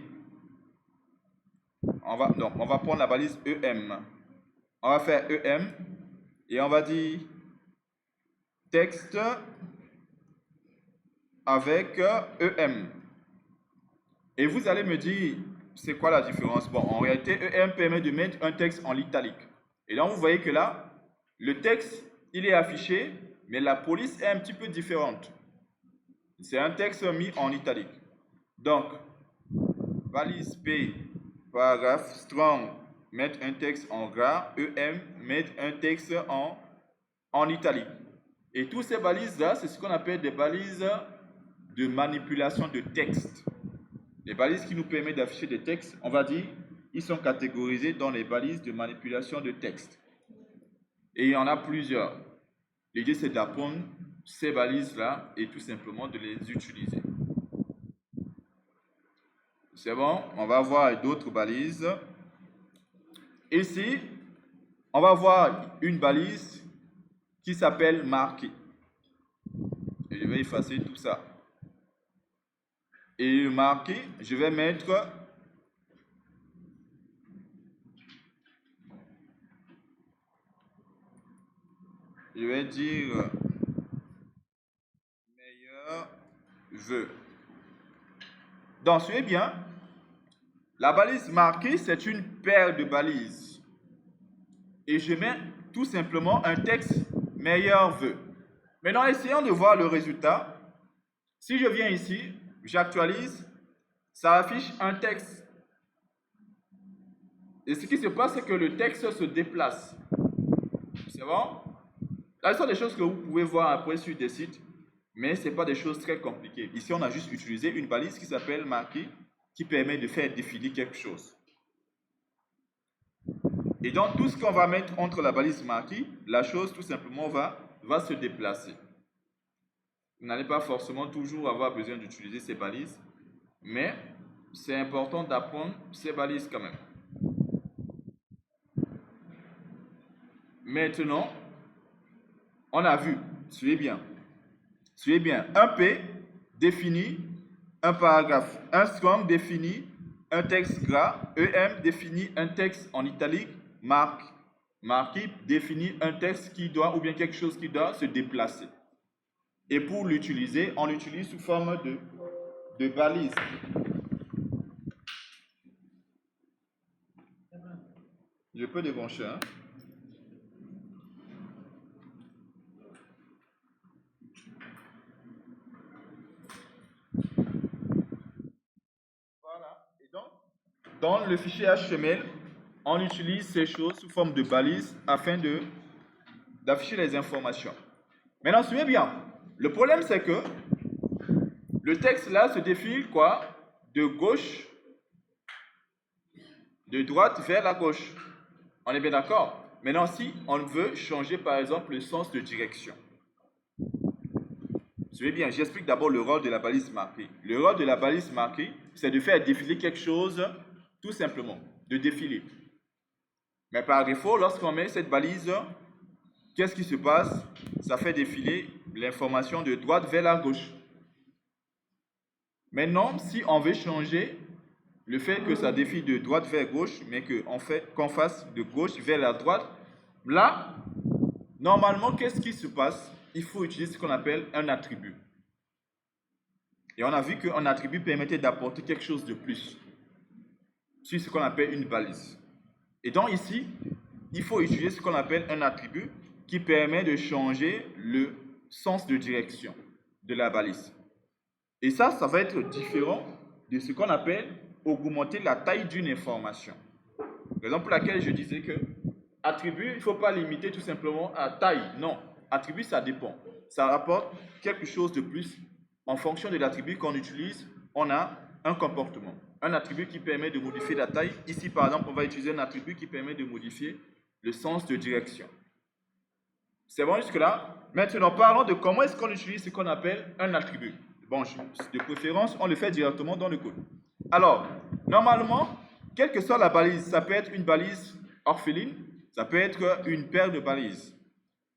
On va prendre la balise EM. On va faire EM et on va dire texte avec EM. Et vous allez me dire, c'est quoi la différence? Bon, en réalité, EM permet de mettre un texte en italique. Et donc, vous voyez que là, le texte, il est affiché, mais la police est un petit peu différente. C'est un texte mis en italique. Donc, balise P, paragraphe, strong, mettre un texte en gras, EM, mettre un texte en italique. Et toutes ces balises-là, c'est ce qu'on appelle des balises de manipulation de texte. Les balises qui nous permettent d'afficher des textes, on va dire, ils sont catégorisés dans les balises de manipulation de texte. Et il y en a plusieurs. L'idée, c'est d'apprendre ces balises-là et tout simplement de les utiliser. C'est bon? On va voir d'autres balises. Ici, on va voir une balise qui s'appelle marqué. Et je vais effacer tout ça. Et le marqué, je vais mettre je vais dire meilleur vœu. Donc, suivez bien. La balise marquée, c'est une paire de balises. Et je mets tout simplement un texte meilleur vœu. Maintenant, essayons de voir le résultat. Si je viens ici, j'actualise, ça affiche un texte. Et ce qui se passe, c'est que le texte se déplace. C'est bon? Là, ce sont des choses que vous pouvez voir après sur des sites, mais ce n'est pas des choses très compliquées. Ici, on a juste utilisé une balise qui s'appelle marqué, qui permet de faire défiler quelque chose. Et donc, tout ce qu'on va mettre entre la balise marquée, la chose tout simplement va se déplacer. Vous n'allez pas forcément toujours avoir besoin d'utiliser ces balises, mais c'est important d'apprendre ces balises quand même. Maintenant, on a vu, suivez bien, un P définit un paragraphe, un strong définit un texte gras, EM définit un texte en italique, marqué définit un texte qui doit, ou bien quelque chose qui doit se déplacer. Et pour l'utiliser, on l'utilise sous forme de balise. Je peux débrancher, hein? Voilà. Et donc, dans le fichier HTML, on utilise ces choses sous forme de balises afin d'afficher les informations. Maintenant, suivez bien. Le problème, c'est que le texte là se défile quoi? De gauche, de droite vers la gauche. On est bien d'accord? Maintenant, si on veut changer par exemple le sens de direction. Suivez bien, j'explique d'abord le rôle de la balise marquée. Le rôle de la balise marquée, c'est de faire défiler quelque chose, tout simplement, de défiler. Mais par défaut, lorsqu'on met cette balise, qu'est-ce qui se passe? Ça fait défiler l'information de droite vers la gauche. Maintenant, si on veut changer le fait que ça défile de droite vers gauche, mais qu'on fasse de gauche vers la droite, là, normalement, qu'est-ce qui se passe? Il faut utiliser ce qu'on appelle un attribut. Et on a vu qu'un attribut permettait d'apporter quelque chose de plus sur ce qu'on appelle une balise. Et donc ici, il faut utiliser ce qu'on appelle un attribut qui permet de changer le sens de direction de la balise. Et ça va être différent de ce qu'on appelle augmenter la taille d'une information. Raison pour laquelle je disais que attribut, il ne faut pas limiter tout simplement à taille. Non, attribut, ça dépend. Ça rapporte quelque chose de plus. En fonction de l'attribut qu'on utilise, on a un comportement. Un attribut qui permet de modifier la taille. Ici, par exemple, on va utiliser un attribut qui permet de modifier le sens de direction. C'est bon jusque-là? Maintenant, parlons de comment est-ce qu'on utilise ce qu'on appelle un attribut. Bon, de préférence, on le fait directement dans le code. Alors, normalement, quelle que soit la balise, ça peut être une balise orpheline, ça peut être une paire de balises.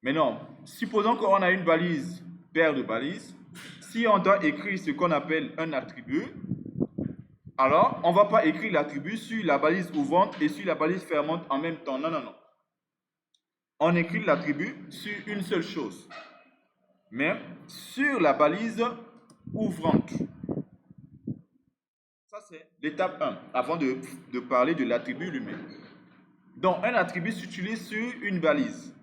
Mais non, supposons qu'on a une balise, paire de balises. Si on doit écrire ce qu'on appelle un attribut, alors on ne va pas écrire l'attribut sur la balise ouvrante et sur la balise fermante en même temps. Non, non, non. On écrit l'attribut sur une seule chose, mais sur la balise ouvrante. Ça, c'est l'étape 1, avant de parler de l'attribut lui-même. Donc, un attribut s'utilise sur une balise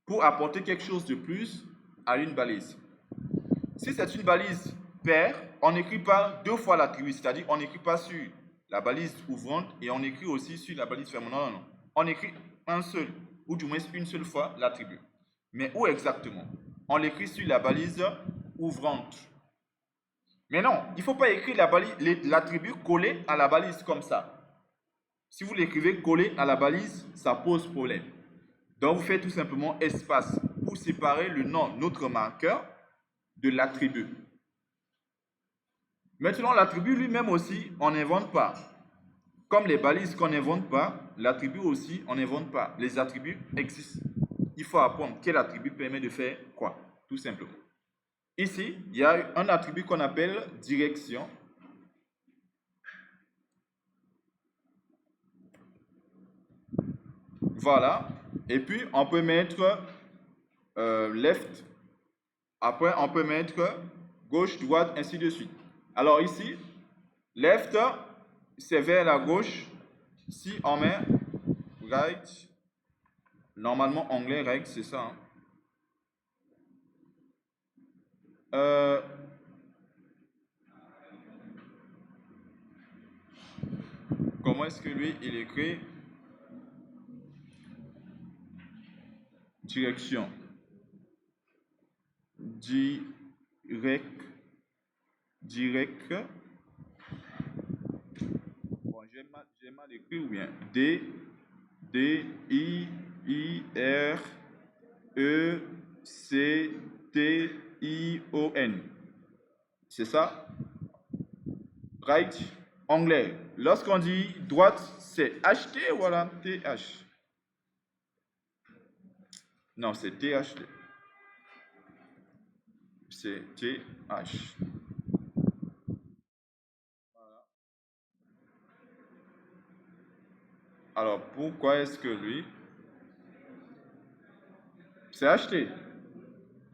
pour apporter quelque chose de plus à une balise. Si c'est une balise paire, on n'écrit pas deux fois l'attribut, c'est-à-dire on n'écrit pas sur la balise ouvrante et on écrit aussi sur la balise fermante. Non, non, non. On écrit un seul, ou du moins une seule fois l'attribut. Mais où exactement? On l'écrit sur la balise ouvrante. Mais non, il ne faut pas écrire l'attribut collé à la balise comme ça. Si vous l'écrivez collé à la balise, ça pose problème. Donc, vous faites tout simplement espace pour séparer le nom, notre marqueur, de l'attribut. Maintenant, l'attribut lui-même aussi, on n'invente pas. Comme les balises qu'on n'invente pas, l'attribut aussi, on n'invente pas. Les attributs existent. Il faut apprendre quel attribut permet de faire quoi, tout simplement. Ici, il y a un attribut qu'on appelle direction. Voilà. Et puis, on peut mettre left. Après, on peut mettre gauche, droite, ainsi de suite. Alors ici, left, c'est vers la gauche. Si on met right, normalement anglais, règle, c'est ça. Hein. Comment est-ce que lui, il écrit direction? Direct. Bon, j'ai mal écrit ou bien? D-I-R-E-C-T-I-O-N. C'est ça? Right? Anglais. Lorsqu'on dit droite, c'est H-T, voilà, T-H. Non, c'est T-H-T. C'est T-H. Voilà. Alors, pourquoi est-ce que lui, c'est H-T?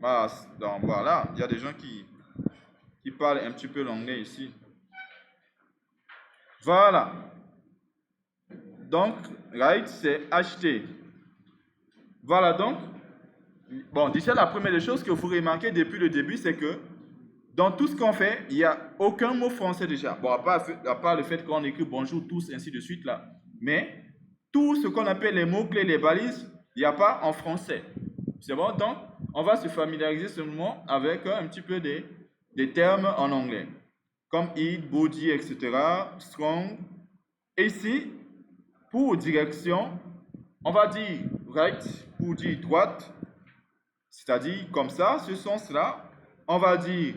Ah, donc voilà, il y a des gens qui parlent un petit peu l'anglais ici. Voilà. Donc, right, c'est acheter. Voilà donc. Bon, déjà, la première des choses que vous remarquez depuis le début, c'est que dans tout ce qu'on fait, il n'y a aucun mot français déjà. Bon, à part le fait qu'on écrit bonjour tous, ainsi de suite là. Mais tout ce qu'on appelle les mots-clés, les balises, il n'y a pas en français. C'est bon? Donc, on va se familiariser seulement avec un petit peu des termes en anglais. Comme it, body, etc. Strong. Et ici, pour direction, on va dire right pour dire droite, c'est-à-dire comme ça, ce sens-là. On va dire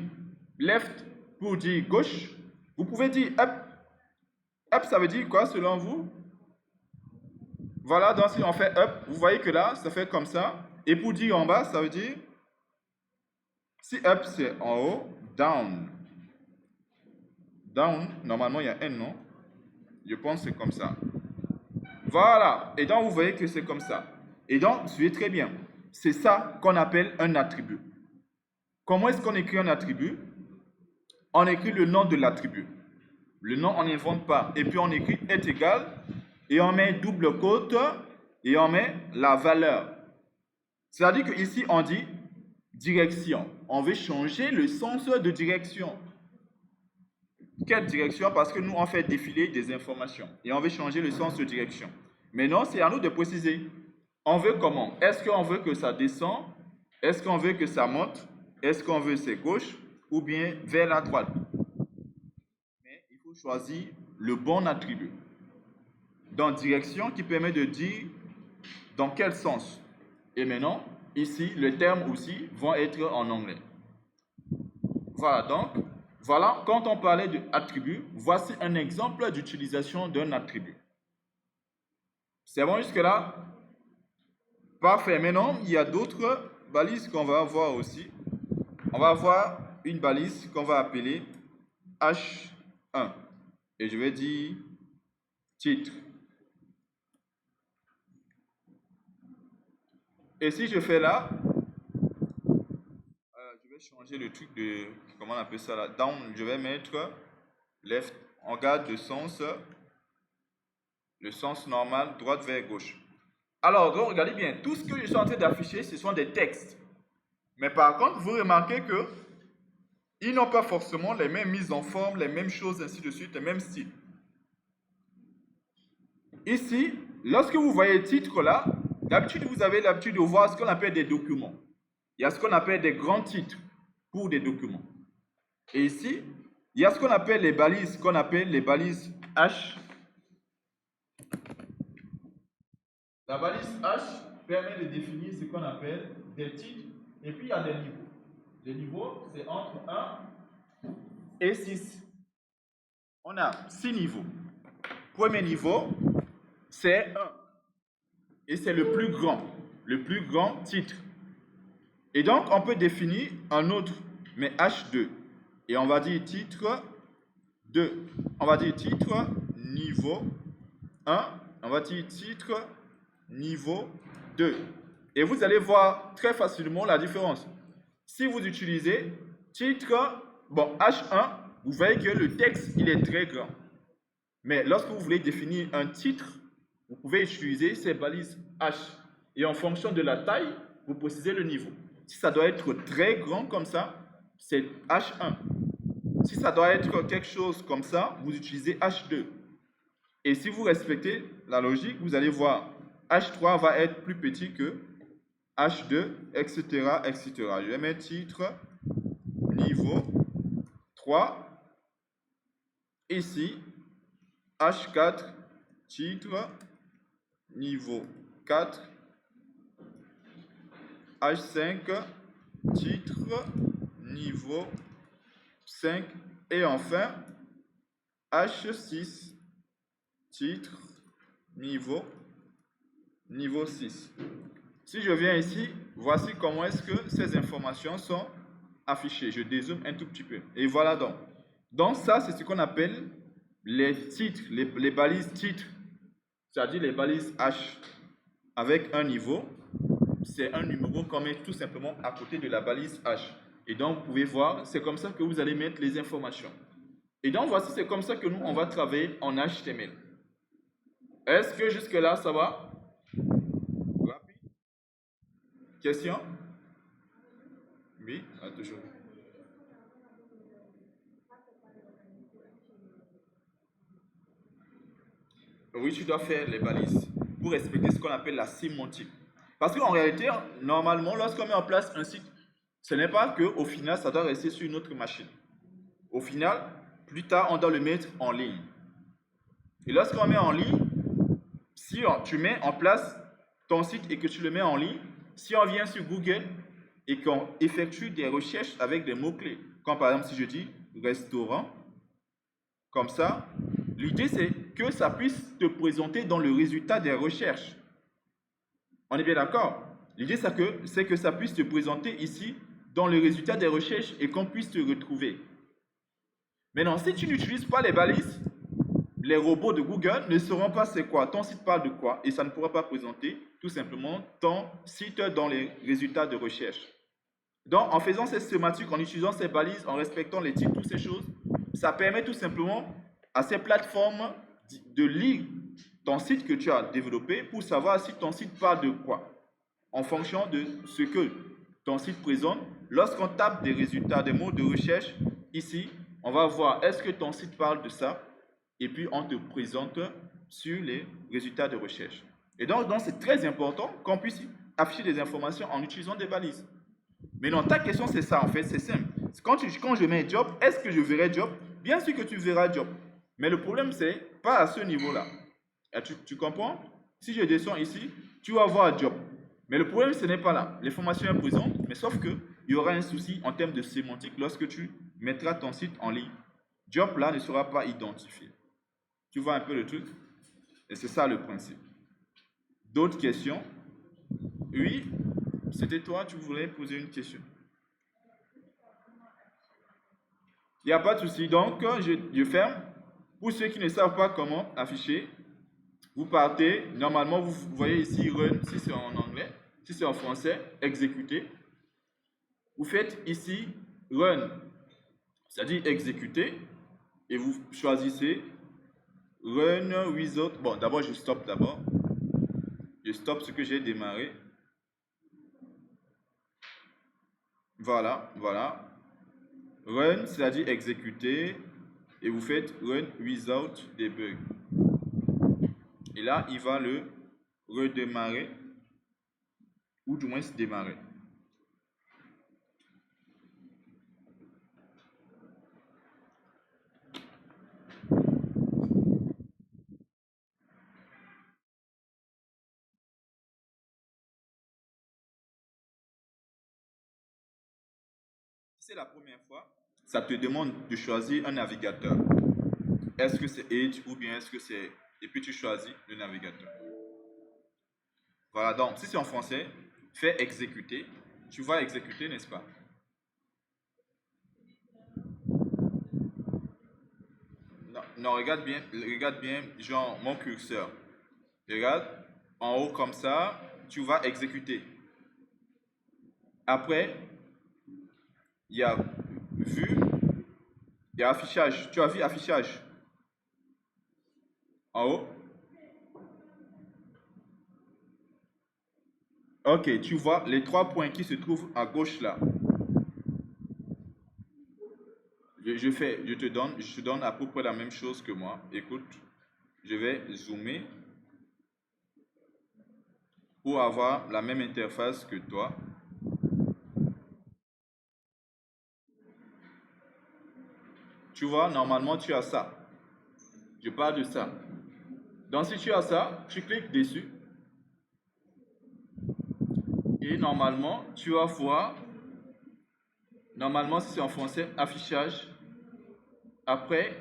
left pour dire gauche. Vous pouvez dire up. Up, ça veut dire quoi selon vous? Voilà, donc si on fait up, vous voyez que là, ça fait comme ça. Et pour dire en bas, ça veut dire, si up c'est en haut, down. Down, normalement il y a N, non? Je pense que c'est comme ça. Voilà. Et donc, vous voyez que c'est comme ça. Et donc, suivez très bien. C'est ça qu'on appelle un attribut. Comment est-ce qu'on écrit un attribut? On écrit le nom de l'attribut. Le nom, on n'invente pas. Et puis, on écrit est égal. Et on met double quote. Et on met la valeur. C'est-à-dire qu'ici, on dit direction. On veut changer le sens de direction. Quelle direction? Parce que nous, on fait défiler des informations. Et on veut changer le sens de direction. Maintenant, c'est à nous de préciser. On veut comment? Est-ce qu'on veut que ça descend? Est-ce qu'on veut que ça monte? Est-ce qu'on veut c'est gauche? Ou bien vers la droite? Mais il faut choisir le bon attribut. Dans direction qui permet de dire dans quel sens. Et maintenant, ici, les termes aussi vont être en anglais. Voilà donc. Voilà, quand on parlait d'attribut, voici un exemple d'utilisation d'un attribut. C'est bon jusque-là? Parfait. Maintenant, il y a d'autres balises qu'on va voir aussi. On va avoir une balise qu'on va appeler H1. Et je vais dire titre. Et si je fais là, je vais changer le truc de, comment on appelle ça là, down, je vais mettre left, on garde le sens normal, droite vers gauche. Alors, donc, regardez bien, tout ce que je suis en train d'afficher, ce sont des textes. Mais par contre, vous remarquez que ils n'ont pas forcément les mêmes mises en forme, les mêmes choses, ainsi de suite, les mêmes styles. Ici, lorsque vous voyez le titre là, d'habitude, vous avez l'habitude de voir ce qu'on appelle des documents. Il y a ce qu'on appelle des grands titres pour des documents. Et ici, il y a ce qu'on appelle les balises H. La balise H permet de définir ce qu'on appelle des titres et puis il y a des niveaux. Les niveaux, c'est entre 1 et 6. On a 6 niveaux. Premier niveau, c'est 1. Et c'est le plus grand titre. Et donc, on peut définir un autre, mais H2. Et on va dire titre 2. On va dire titre niveau 1. On va dire titre niveau 2. Et vous allez voir très facilement la différence. Si vous utilisez titre, bon, H1, vous voyez que le texte, il est très grand. Mais lorsque vous voulez définir un titre, vous pouvez utiliser ces balises H. Et en fonction de la taille, vous précisez le niveau. Si ça doit être très grand comme ça, c'est H1. Si ça doit être quelque chose comme ça, vous utilisez H2. Et si vous respectez la logique, vous allez voir H3 va être plus petit que H2, etc., etc. Je vais mettre titre, niveau 3. Ici, H4, titre, niveau 4, H5, titre, niveau 5, et enfin H6, titre, niveau 6. Si je viens ici, voici comment est-ce que ces informations sont affichées. Je dézoome un tout petit peu. Et voilà donc. Donc ça, c'est ce qu'on appelle les titres, les balises titres, c'est-à-dire les balises H avec un niveau. C'est un numéro qu'on met tout simplement à côté de la balise H. Et donc, vous pouvez voir, c'est comme ça que vous allez mettre les informations. Et donc, voici, c'est comme ça que nous, on va travailler en HTML. Est-ce que jusque-là, ça va? Rapide. Question? Oui, toujours. Oui, tu dois faire les balises pour respecter ce qu'on appelle la sémantique. Parce qu'en réalité, normalement, lorsqu'on met en place un site, ce n'est pas qu'au final, ça doit rester sur une autre machine. Au final, plus tard, on doit le mettre en ligne. Et lorsqu'on met en ligne, si tu mets en place ton site et que tu le mets en ligne, si on vient sur Google et qu'on effectue des recherches avec des mots-clés, comme par exemple si je dis restaurant, comme ça, l'idée c'est que ça puisse te présenter dans le résultat des recherches. On est bien d'accord? L'idée c'est que ça puisse te présenter ici dans le résultat des recherches et qu'on puisse te retrouver. Maintenant, si tu n'utilises pas les balises, les robots de Google ne sauront pas c'est quoi, ton site parle de quoi, et ça ne pourra pas présenter tout simplement ton site dans les résultats de recherche. Donc, en faisant ces sématiques, en utilisant ces balises, en respectant les titres, toutes ces choses, ça permet tout simplement à ces plateformes de lire ton site que tu as développé pour savoir si ton site parle de quoi. En fonction de ce que ton site présente, lorsqu'on tape des résultats, des mots de recherche, ici, on va voir est-ce que ton site parle de ça, et puis on te présente sur les résultats de recherche. Et donc c'est très important qu'on puisse afficher des informations en utilisant des balises. Mais non, ta question c'est ça en fait, c'est simple. Quand je mets job, est-ce que je verrai job? Bien sûr que tu verras job. Mais le problème c'est pas à ce niveau-là. Tu comprends? Si je descends ici, tu vas voir job. Mais le problème ce n'est pas là. L'information est présente, mais sauf que il y aura un souci en termes de sémantique lorsque tu mettras ton site en ligne. Job là ne sera pas identifié. Tu vois un peu le truc? Et c'est ça le principe. D'autres questions? Oui, c'était toi, tu voulais poser une question. Il n'y a pas de souci. Donc, je ferme. Pour ceux qui ne savent pas comment afficher, vous partez. Normalement, vous voyez ici run, si c'est en anglais. Si c'est en français, exécuter. Vous faites ici run, c'est-à-dire exécuter. Et vous choisissez run without. Bon, d'abord, je stoppe d'abord. Je stoppe ce que j'ai démarré. Voilà, voilà. Run, c'est-à-dire exécuter, et vous faites run without debug. Et là, il va le redémarrer, ou du moins se démarrer. Si c'est la première fois, ça te demande de choisir un navigateur. Est-ce que c'est Edge ou bien est-ce que c'est... Et puis tu choisis le navigateur. Voilà, donc si c'est en français, fais exécuter. Tu vas exécuter, n'est-ce pas? Non, non, regarde bien, genre mon curseur. Regarde, en haut comme ça, tu vas exécuter. Après, il y a vue, il y a affichage. Tu as vu affichage en haut? Ok, tu vois les trois points qui se trouvent à gauche là. Je te donne à peu près la même chose que moi. Écoute, je vais zoomer pour avoir la même interface que toi. Tu vois, normalement tu as ça. Je parle de ça. Donc si tu as ça, tu cliques dessus et normalement tu vas voir, normalement si c'est en français, affichage, après,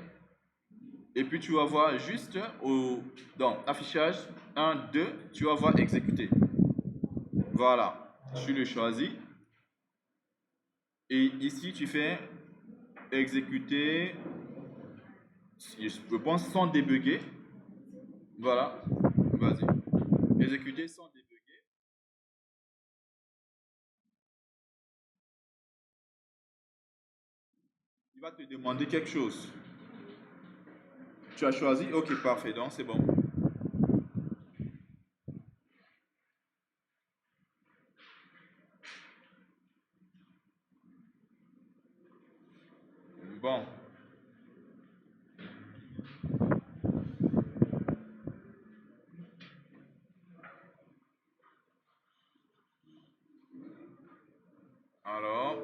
et puis tu vas voir juste dans affichage 1, 2, tu vas voir exécuter. Voilà, je le choisis. Et ici tu fais exécuter, je pense sans débugger. Voilà, vas-y. Exécuter sans débugger. Il va te demander quelque chose. Tu as choisi? Ok, parfait, donc c'est bon. Bon, alors,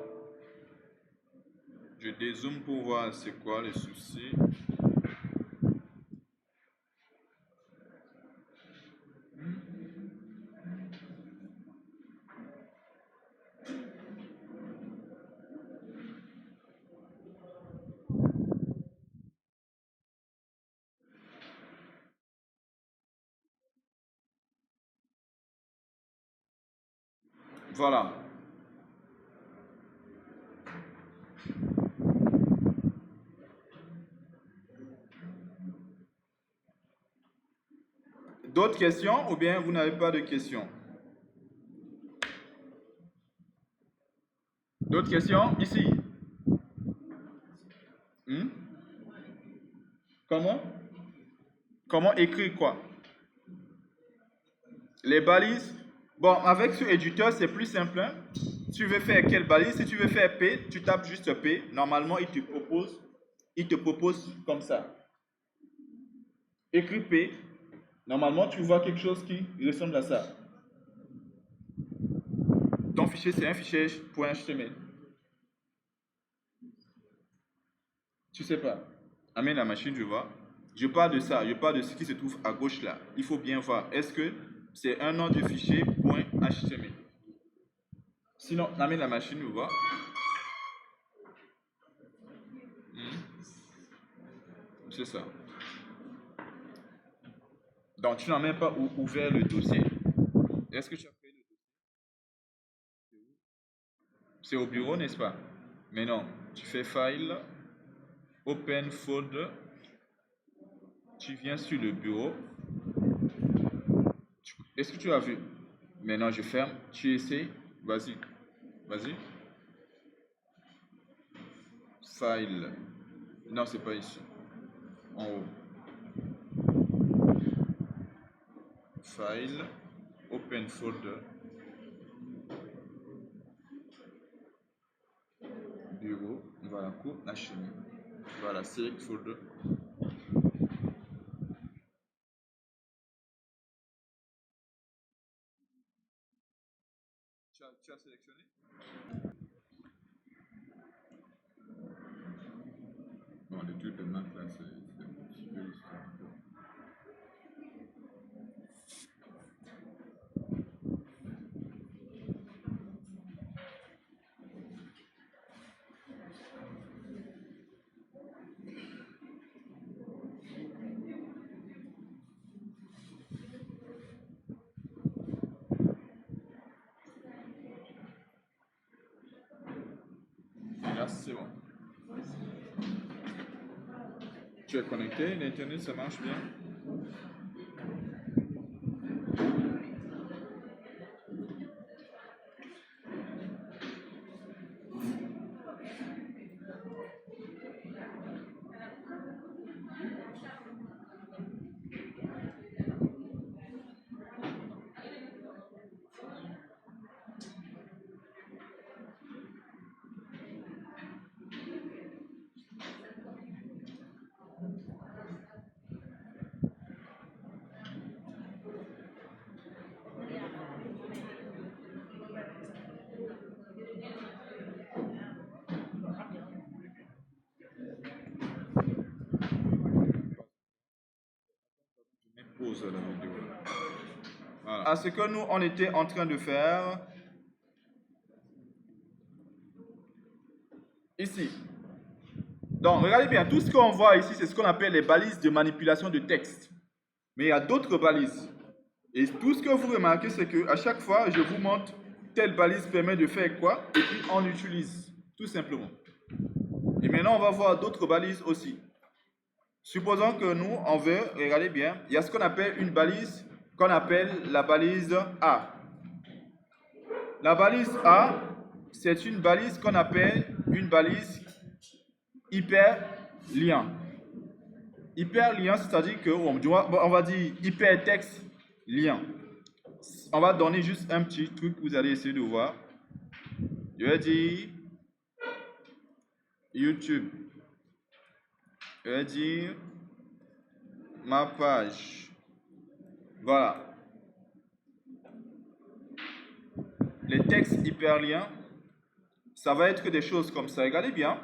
je dézoome pour voir c'est quoi les soucis. Voilà. D'autres questions ou bien vous n'avez pas de questions? D'autres questions? Ici. Hmm? Comment? Comment écrire quoi? Les balises? Bon, avec ce éditeur, c'est plus simple, hein. Tu veux faire quelle balise? Si tu veux faire P, tu tapes juste P. Normalement, il te propose comme ça. Écris P. Normalement, tu vois quelque chose qui ressemble à ça. Ton fichier, c'est un fichier .html. Tu sais pas. Amène la machine, je vois. Je parle de ça, je parle de ce qui se trouve à gauche là. Il faut bien voir. Est-ce que c'est un nom de fichier .html? Sinon, amène la machine, je vois. C'est ça. Donc, tu n'as même pas ouvert le dossier. Est-ce que tu as créé le dossier? C'est au bureau, n'est-ce pas? Mais non. Tu fais File, Open Folder. Tu viens sur le bureau. Est-ce que tu as vu? Maintenant, je ferme. Tu essaies. Vas-y. Vas-y. File. Non, c'est pas ici. En haut. File. Open Folder. Bureau. Voilà. Cours HTML. Voilà. Select Folder. Tu as sélectionné? Bon, le truc de Mac là, c'est un petit peu l'histoire. Et là, c'est bon. Tu es connecté, l'Internet, ça marche bien? la vidéo. Voilà. À ce que nous, on était en train de faire ici. Donc, regardez bien, tout ce qu'on voit ici, c'est ce qu'on appelle les balises de manipulation de texte. Mais il y a d'autres balises. Et tout ce que vous remarquez, c'est qu'à chaque fois, je vous montre telle balise permet de faire quoi, et puis on utilise, tout simplement. Et maintenant, on va voir d'autres balises aussi. Supposons que nous, on veut, regardez bien, il y a ce qu'on appelle une balise, qu'on appelle la balise A. La balise A, c'est une balise qu'on appelle une balise hyperlien. Hyperlien, c'est-à-dire qu'on va dire hypertexte lien. On va donner juste un petit truc que vous allez essayer de voir. Je vais dire YouTube. Je vais dire ma page. Voilà. Les textes hyperliens, ça va être des choses comme ça. Regardez bien.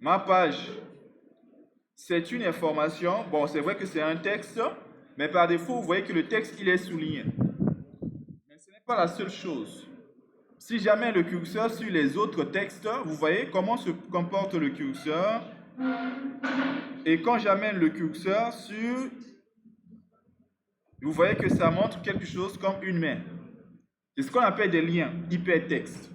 Ma page, c'est une information. Bon, c'est vrai que c'est un texte, mais par défaut, vous voyez que le texte, il est souligné. Mais ce n'est pas la seule chose. Si jamais le curseur sur les autres textes, vous voyez comment se comporte le curseur. Et quand j'amène le curseur sur, vous voyez que ça montre quelque chose comme une main. C'est ce qu'on appelle des liens hypertextes.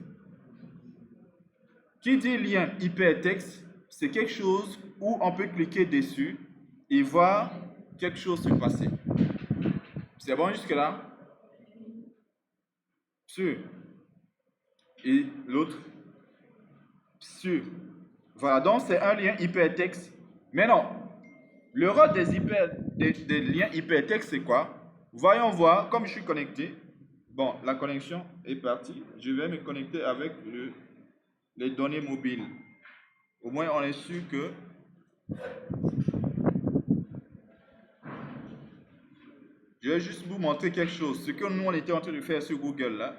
Qui dit lien hypertexte, c'est quelque chose où on peut cliquer dessus et voir quelque chose se passer. C'est bon jusque-là? Sûr. Et l'autre? Sûr. Voilà, donc c'est un lien hypertexte. Mais non, le rôle des liens hypertextes, c'est quoi? Voyons voir, comme je suis connecté. Bon, la connexion est partie. Je vais me connecter avec les données mobiles. Au moins, on est sûr que je vais juste vous montrer quelque chose. Ce que nous, on était en train de faire sur Google, là.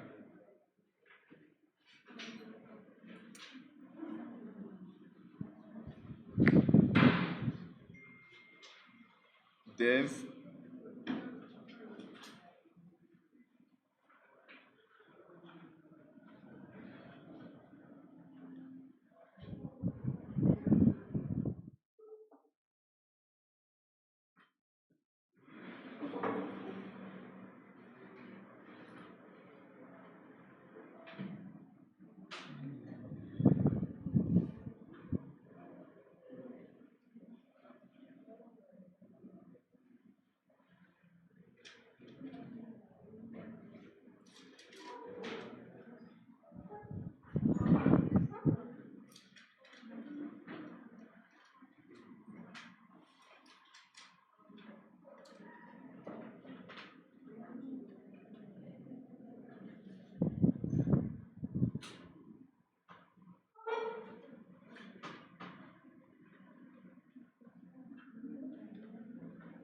Dev.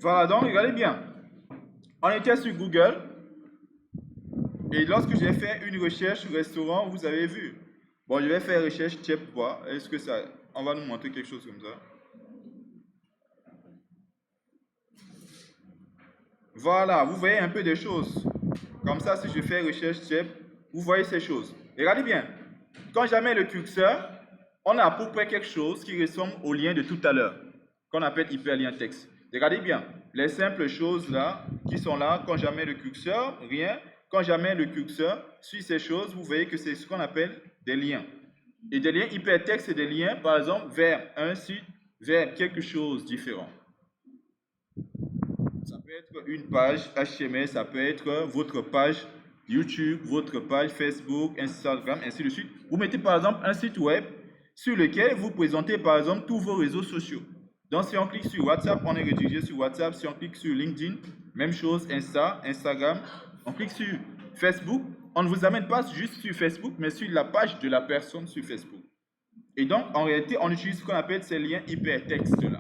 Voilà, donc regardez bien. On était sur Google. Et lorsque j'ai fait une recherche restaurant, vous avez vu. Bon, je vais faire recherche Chep Bois. Est-ce que ça... On va nous montrer quelque chose comme ça. Voilà, vous voyez un peu des choses. Comme ça, si je fais recherche Chep, vous voyez ces choses. Regardez bien. Quand jamais le curseur, on a à peu près quelque chose qui ressemble au lien de tout à l'heure, qu'on appelle hyperlien texte. Regardez bien. Les simples choses là, qui sont là, quand jamais le curseur, rien. Quand jamais le curseur suit ces choses, vous voyez que c'est ce qu'on appelle des liens. Et des liens hypertextes, c'est des liens, par exemple, vers un site, vers quelque chose de différent. Ça peut être une page HTML, ça peut être votre page YouTube, votre page Facebook, Instagram, ainsi de suite. Vous mettez par exemple un site web sur lequel vous présentez par exemple tous vos réseaux sociaux. Donc si on clique sur WhatsApp, on est redirigé sur WhatsApp. Si on clique sur LinkedIn, même chose, Instagram. On clique sur Facebook, on ne vous amène pas juste sur Facebook, mais sur la page de la personne sur Facebook. Et donc, en réalité, on utilise ce qu'on appelle ces liens hypertextes-là.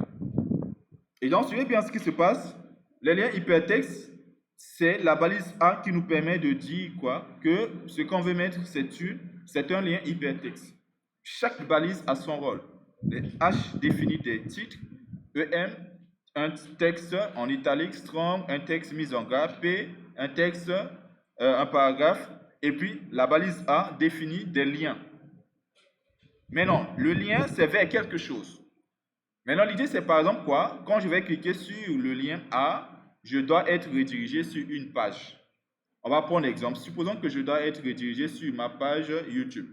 Et donc, suivez bien ce qui se passe. Les liens hypertextes, c'est la balise A qui nous permet de dire quoi? Que ce qu'on veut mettre, c'est un lien hypertexte. Chaque balise a son rôle. Les H définit des titres, EM un texte en italique, strong, un texte mis en gras, P, un texte, un paragraphe, et puis la balise A définit des liens. Maintenant, le lien, c'est vers quelque chose. Maintenant, l'idée, c'est par exemple quoi? Quand je vais cliquer sur le lien A, je dois être redirigé sur une page. On va prendre un exemple. Supposons que je dois être redirigé sur ma page YouTube.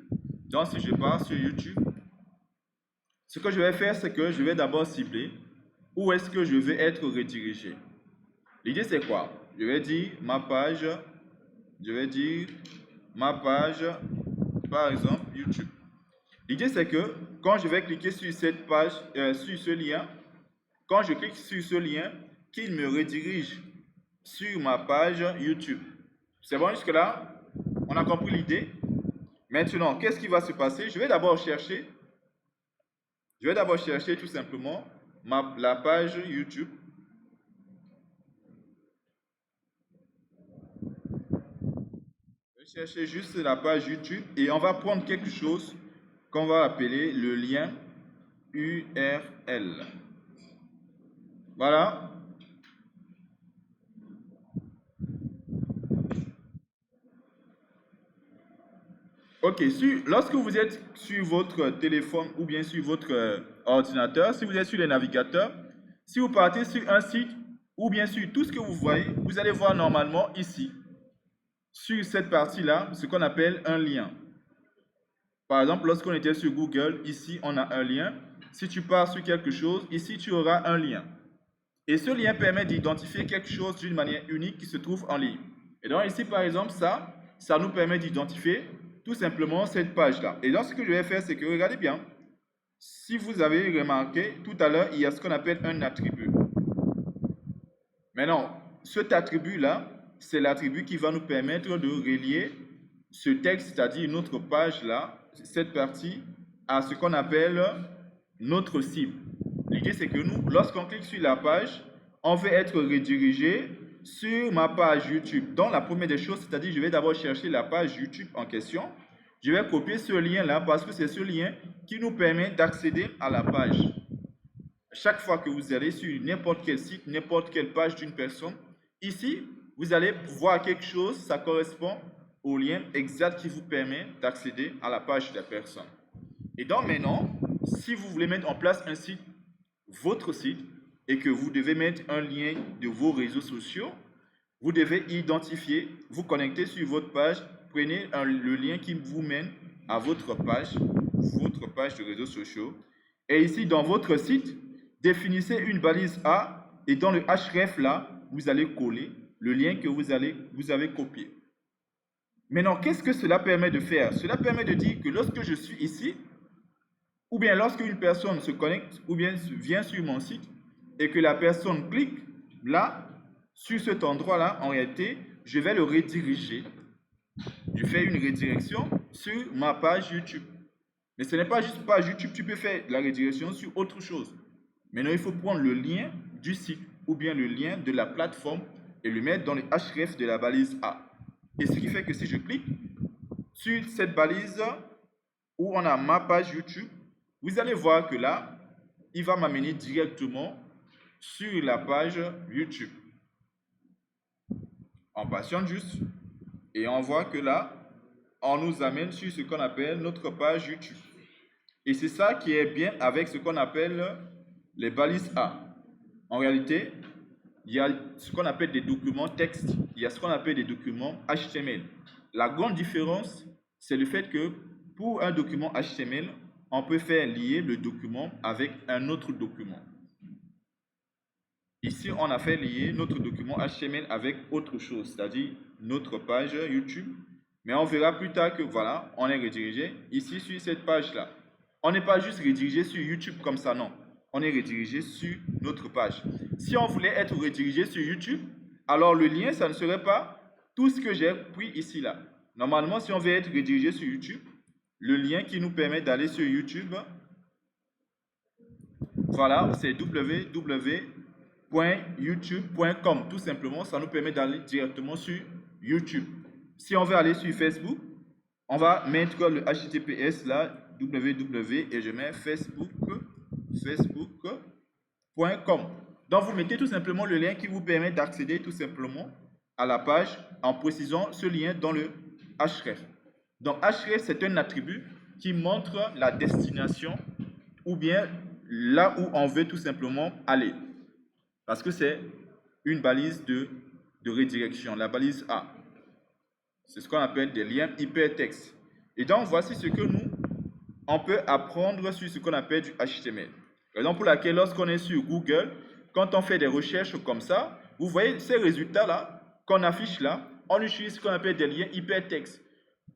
Donc, si je pars sur YouTube, ce que je vais faire, c'est que je vais d'abord cibler où est-ce que je vais être redirigé. L'idée, c'est quoi? Je vais dire ma page, par exemple, YouTube. L'idée, c'est que quand je vais cliquer sur cette page, sur ce lien, quand je clique sur ce lien, qu'il me redirige sur ma page YouTube. C'est bon jusque-là? On a compris l'idée? Maintenant, qu'est-ce qui va se passer? Je vais d'abord chercher tout simplement la page YouTube. Je vais chercher juste la page YouTube et on va prendre quelque chose qu'on va appeler le lien URL. Voilà. Ok, lorsque vous êtes sur votre téléphone ou bien sur votre ordinateur, si vous êtes sur les navigateurs, si vous partez sur un site ou bien sur tout ce que vous voyez, vous allez voir normalement ici, sur cette partie-là, ce qu'on appelle un lien. Par exemple, lorsqu'on était sur Google, ici, on a un lien. Si tu pars sur quelque chose, ici, tu auras un lien. Et ce lien permet d'identifier quelque chose d'une manière unique qui se trouve en ligne. Et donc ici, par exemple, ça nous permet d'identifier tout simplement cette page-là. Et donc, ce que je vais faire, c'est que, regardez bien, si vous avez remarqué, tout à l'heure, il y a ce qu'on appelle un attribut. Maintenant, cet attribut-là, c'est l'attribut qui va nous permettre de relier ce texte, c'est-à-dire notre page-là, cette partie, à ce qu'on appelle notre cible. L'idée, c'est que nous, lorsqu'on clique sur la page, on veut être redirigé sur ma page YouTube. Donc, la première des choses, c'est-à-dire, je vais d'abord chercher la page YouTube en question. Je vais copier ce lien-là parce que c'est ce lien qui nous permet d'accéder à la page. Chaque fois que vous allez sur n'importe quel site, n'importe quelle page d'une personne, ici, vous allez voir quelque chose, ça correspond au lien exact qui vous permet d'accéder à la page de la personne. Et donc maintenant, si vous voulez mettre en place un site, votre site, et que vous devez mettre un lien de vos réseaux sociaux, vous devez identifier, vous connecter sur votre page, prenez le lien qui vous mène à votre page de réseaux sociaux. Et ici, dans votre site, définissez une balise A et dans le href là, vous allez coller le lien que vous avez copié. Maintenant, qu'est-ce que cela permet de faire? Cela permet de dire que lorsque je suis ici, ou bien lorsque une personne se connecte ou bien vient sur mon site et que la personne clique là, sur cet endroit-là, en réalité, je vais le rediriger. Je fais une redirection sur ma page YouTube. Mais ce n'est pas juste page YouTube, tu peux faire la redirection sur autre chose. Maintenant, il faut prendre le lien du site ou bien le lien de la plateforme et le mettre dans le href de la balise A. Et ce qui fait que si je clique sur cette balise où on a ma page YouTube, vous allez voir que là, il va m'amener directement sur la page YouTube. On patiente juste et on voit que là, on nous amène sur ce qu'on appelle notre page YouTube. Et c'est ça qui est bien avec ce qu'on appelle les balises A. En réalité, il y a ce qu'on appelle des documents texte, il y a ce qu'on appelle des documents HTML. La grande différence, c'est le fait que pour un document HTML, on peut faire lier le document avec un autre document. Ici, on a fait lier notre document HTML avec autre chose, c'est-à-dire notre page YouTube. Mais on verra plus tard que voilà, on est redirigé ici sur cette page-là. On n'est pas juste redirigé sur YouTube comme ça, non. On est redirigé sur notre page. Si on voulait être redirigé sur YouTube, alors le lien, ça ne serait pas tout ce que j'ai pris ici, là. Normalement, si on veut être redirigé sur YouTube, le lien qui nous permet d'aller sur YouTube, voilà, c'est www.youtube.com. Tout simplement, ça nous permet d'aller directement sur YouTube. Si on veut aller sur Facebook, on va mettre le HTTPS là, www, et je mets facebook.com. Donc, vous mettez tout simplement le lien qui vous permet d'accéder tout simplement à la page en précisant ce lien dans le href. Donc, href, c'est un attribut qui montre la destination ou bien là où on veut tout simplement aller. Parce que c'est une balise de redirection, la balise A. C'est ce qu'on appelle des liens hypertextes. Et donc, voici ce que nous, on peut apprendre sur ce qu'on appelle du HTML. Raison pour laquelle, lorsqu'on est sur Google, quand on fait des recherches comme ça, vous voyez ces résultats-là qu'on affiche là, on utilise ce qu'on appelle des liens hypertextes.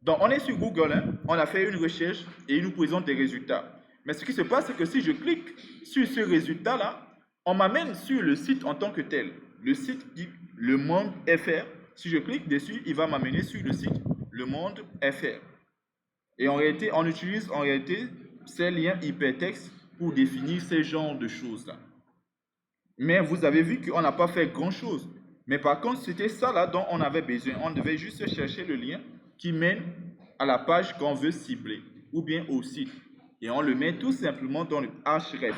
Donc, on est sur Google, hein, on a fait une recherche et il nous présente des résultats. Mais ce qui se passe, c'est que si je clique sur ce résultat-là, on m'amène sur le site en tant que tel. Le site dit Le Monde FR. Si je clique dessus, il va m'amener sur le site Le Monde FR. Et en réalité, on utilise en réalité ces liens hypertextes pour définir ces genres de choses-là. Mais vous avez vu qu'on n'a pas fait grand-chose. Mais par contre, c'était ça là dont on avait besoin. On devait juste chercher le lien qui mène à la page qu'on veut cibler ou bien au site. Et on le met tout simplement dans le href.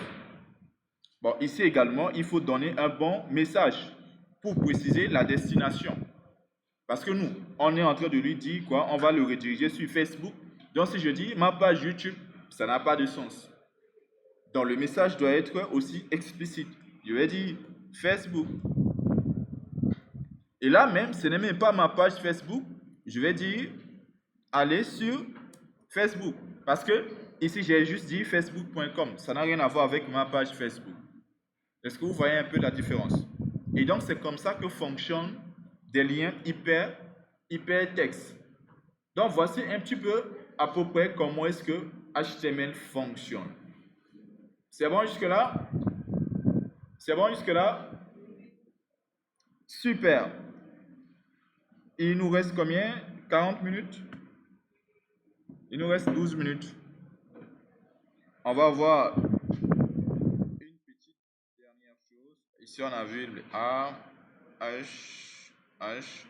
Bon, ici également, il faut donner un bon message pour préciser la destination. Parce que nous, on est en train de lui dire quoi? On va le rediriger sur Facebook. Donc, si je dis ma page YouTube, ça n'a pas de sens. Donc, le message doit être aussi explicite. Je vais dire Facebook. Et là même, ce n'est même pas ma page Facebook. Je vais dire aller sur Facebook. Parce que ici, j'ai juste dit facebook.com. Ça n'a rien à voir avec ma page Facebook. Est-ce que vous voyez un peu la différence? Et donc, c'est comme ça que fonctionnent des liens hypertextes. Donc, voici un petit peu à peu près comment est-ce que HTML fonctionne. C'est bon jusque-là? C'est bon jusque-là? Super. Il nous reste combien? 40 minutes? Il nous reste 12 minutes. On va voir une petite dernière chose. Ici, on a vu le A, H.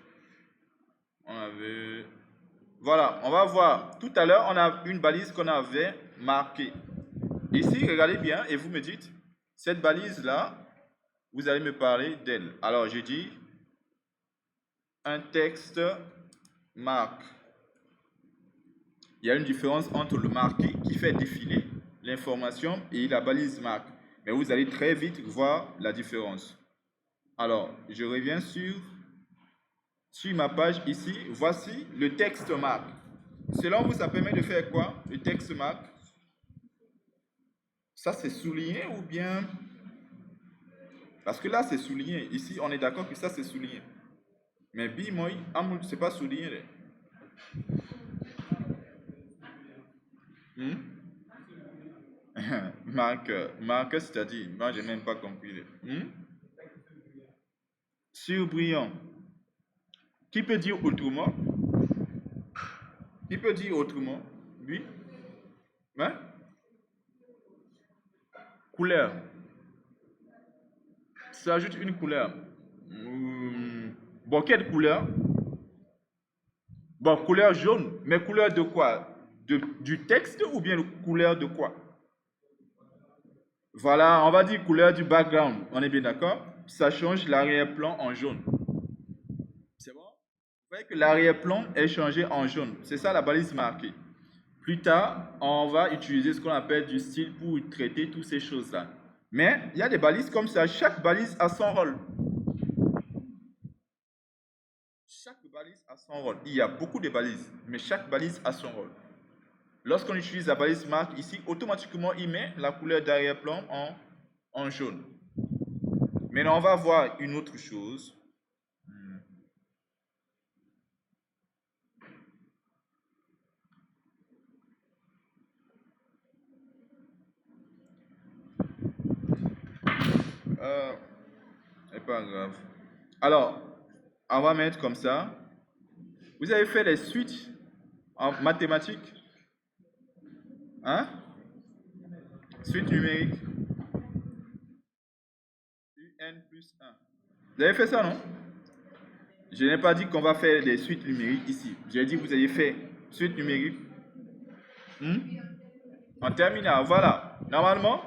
On avait... Voilà, on va voir. Tout à l'heure, on a une balise qu'on avait marquée. Ici, regardez bien et vous me dites, cette balise-là, vous allez me parler d'elle. Alors, je dis un texte marque. Il y a une différence entre le marqué qui fait défiler l'information et la balise marque. Mais vous allez très vite voir la différence. Alors, je reviens sur ma page ici. Voici le texte marque. Selon vous, ça permet de faire quoi? Le texte marque. Ça, c'est souligné ou bien... Parce que là, c'est souligné. Ici, on est d'accord que ça, c'est souligné. Mais bimoy, c'est pas souligné. Marque, c'est-à-dire, moi, je n'ai même pas compris. Surbrillant. Qui peut dire autrement? Qui peut dire autrement? Oui? Hein? Couleur. Ça ajoute une couleur. Bon, quelle couleur? Bon, couleur jaune. Mais couleur de quoi? Du texte ou bien couleur de quoi? Voilà, on va dire couleur du background. On est bien d'accord? Ça change l'arrière-plan en jaune. C'est bon? Vous voyez que l'arrière-plan est changé en jaune. C'est ça la balise marquée. Plus tard, on va utiliser ce qu'on appelle du style pour traiter toutes ces choses-là. Mais il y a des balises comme ça. Chaque balise a son rôle. Chaque balise a son rôle. Il y a beaucoup de balises, mais chaque balise a son rôle. Lorsqu'on utilise la balise marque ici, automatiquement, il met la couleur d'arrière-plan en jaune. Maintenant, on va voir une autre chose. C'est pas grave. Alors, on va mettre comme ça. Vous avez fait les suites en mathématiques? Hein? Suite numérique. UN plus 1. Vous avez fait ça, non? Je n'ai pas dit qu'on va faire des suites numériques ici. J'ai dit que vous avez fait suite numérique. En terminale, voilà. Normalement,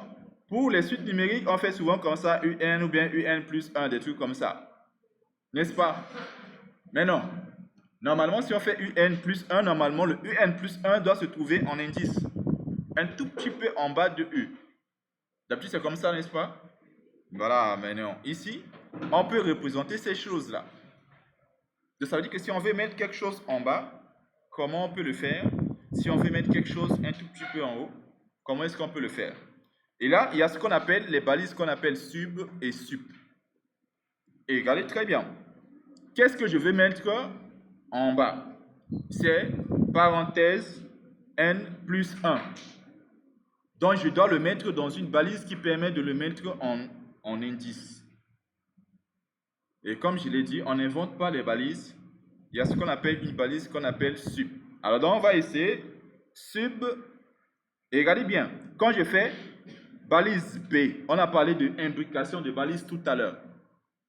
Pour les suites numériques, on fait souvent comme ça, UN ou bien UN plus 1, des trucs comme ça. N'est-ce pas? Mais non. Normalement, si on fait UN plus 1, normalement, le UN plus 1 doit se trouver en indice. Un tout petit peu en bas de U. D'habitude, c'est comme ça, n'est-ce pas? Voilà, mais non. Ici, on peut représenter ces choses-là. Ça veut dire que si on veut mettre quelque chose en bas, comment on peut le faire? Si on veut mettre quelque chose un tout petit peu en haut, comment est-ce qu'on peut le faire? Et là, il y a ce qu'on appelle les balises qu'on appelle sub et sup. Et regardez très bien. Qu'est-ce que je vais mettre en bas? C'est parenthèse n plus 1. Donc, je dois le mettre dans une balise qui permet de le mettre en indice. Et comme je l'ai dit, on n'invente pas les balises. Il y a ce qu'on appelle une balise qu'on appelle sub. Alors, donc, on va essayer sub. Et regardez bien, quand je fais balise B, on a parlé de imbrication de balise tout à l'heure.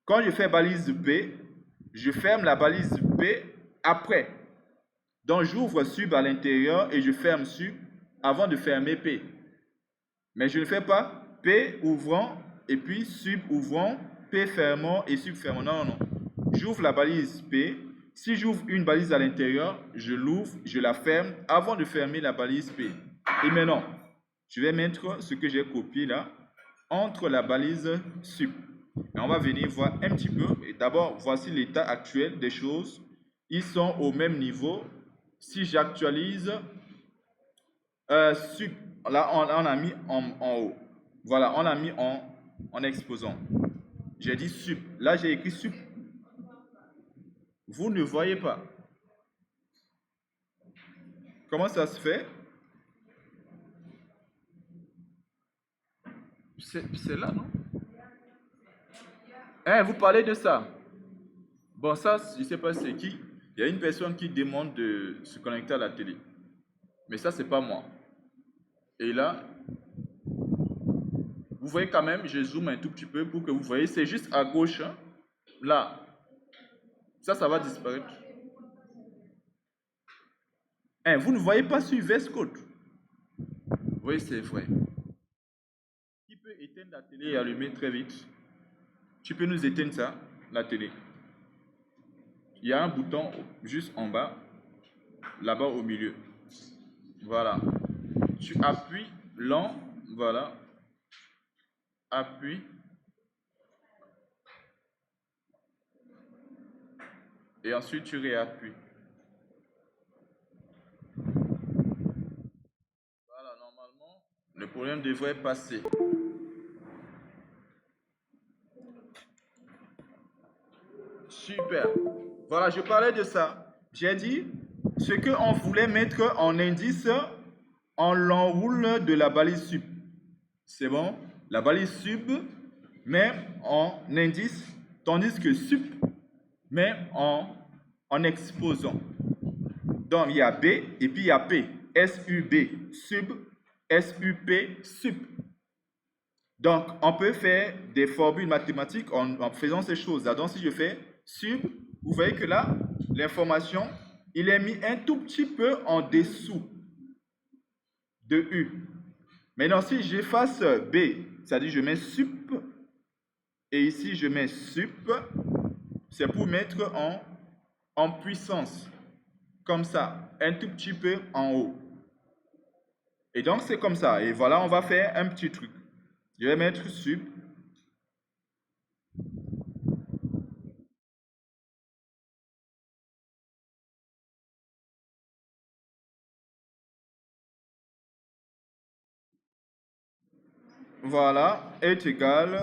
Quand je fais balise B, je ferme la balise B après. Donc, j'ouvre sub à l'intérieur et je ferme sub avant de fermer P. Mais je ne fais pas P ouvrant et puis sub ouvrant, P fermant et sub fermant. Non, non, non. J'ouvre la balise P. Si j'ouvre une balise à l'intérieur, je l'ouvre, je la ferme avant de fermer la balise P. Et maintenant, je vais mettre ce que j'ai copié là entre la balise sub. Et on va venir voir un petit peu. Et d'abord, voici l'état actuel des choses. Ils sont au même niveau. Si j'actualise sub, là on a mis en haut. Voilà, on a mis en exposant. J'ai dit sub. Là, j'ai écrit sub. Vous ne voyez pas. Comment ça se fait? C'est là, non? Hein, vous parlez de ça. Bon, ça, je ne sais pas c'est qui. Il y a une personne qui demande de se connecter à la télé. Mais ça, c'est pas moi. Et là, vous voyez quand même, je zoome un tout petit peu pour que vous voyez. C'est juste à gauche. Hein, là. Ça va disparaître. Hein, vous ne voyez pas sur VS Code. Oui, c'est vrai. Qui peut éteindre la télé et allumer très vite? Tu peux nous éteindre ça, la télé. Il y a un bouton juste en bas, là-bas au milieu. Voilà. Tu appuies lent, voilà. Appuie. Et ensuite tu réappuies. Voilà, normalement, le problème devrait passer. Super. Voilà, je parlais de ça. J'ai dit, ce qu'on voulait mettre en indice, on l'enroule de la balise sub. C'est bon? La balise sub met en indice, tandis que sup met en exposant. Donc, il y a B et puis il y a P. SUB, sub, SUP, sup. Donc, on peut faire des formules mathématiques en faisant ces choses-là. Donc, si je fais sub, vous voyez que là, l'information, il est mis un tout petit peu en dessous de U. Maintenant, si j'efface B, c'est-à-dire je mets sup, et ici je mets sup, c'est pour mettre en puissance, comme ça, un tout petit peu en haut. Et donc, c'est comme ça. Et voilà, on va faire un petit truc. Je vais mettre sup. Voilà, est égal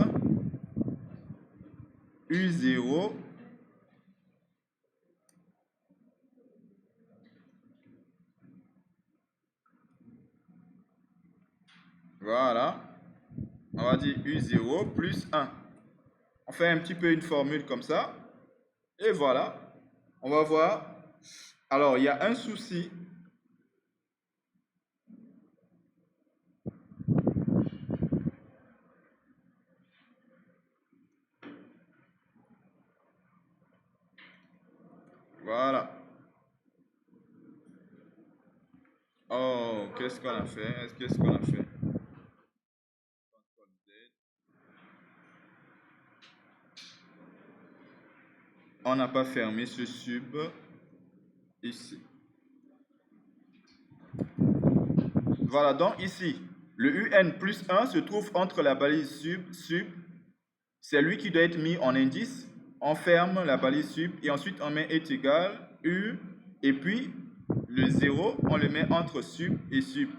U0 voilà, on va dire U0 plus 1. On fait un petit peu une formule comme ça. Et voilà, on va voir. Alors, il y a un souci. Voilà. Oh, qu'est-ce qu'on a fait? Qu'est-ce qu'on a fait? on n'a pas fermé ce sub ici. Voilà, donc ici, le UN plus 1 se trouve entre la balise sub, c'est lui qui doit être mis en indice. On ferme la balise sub et ensuite on met est égal U et puis le 0, on le met entre sub et sub.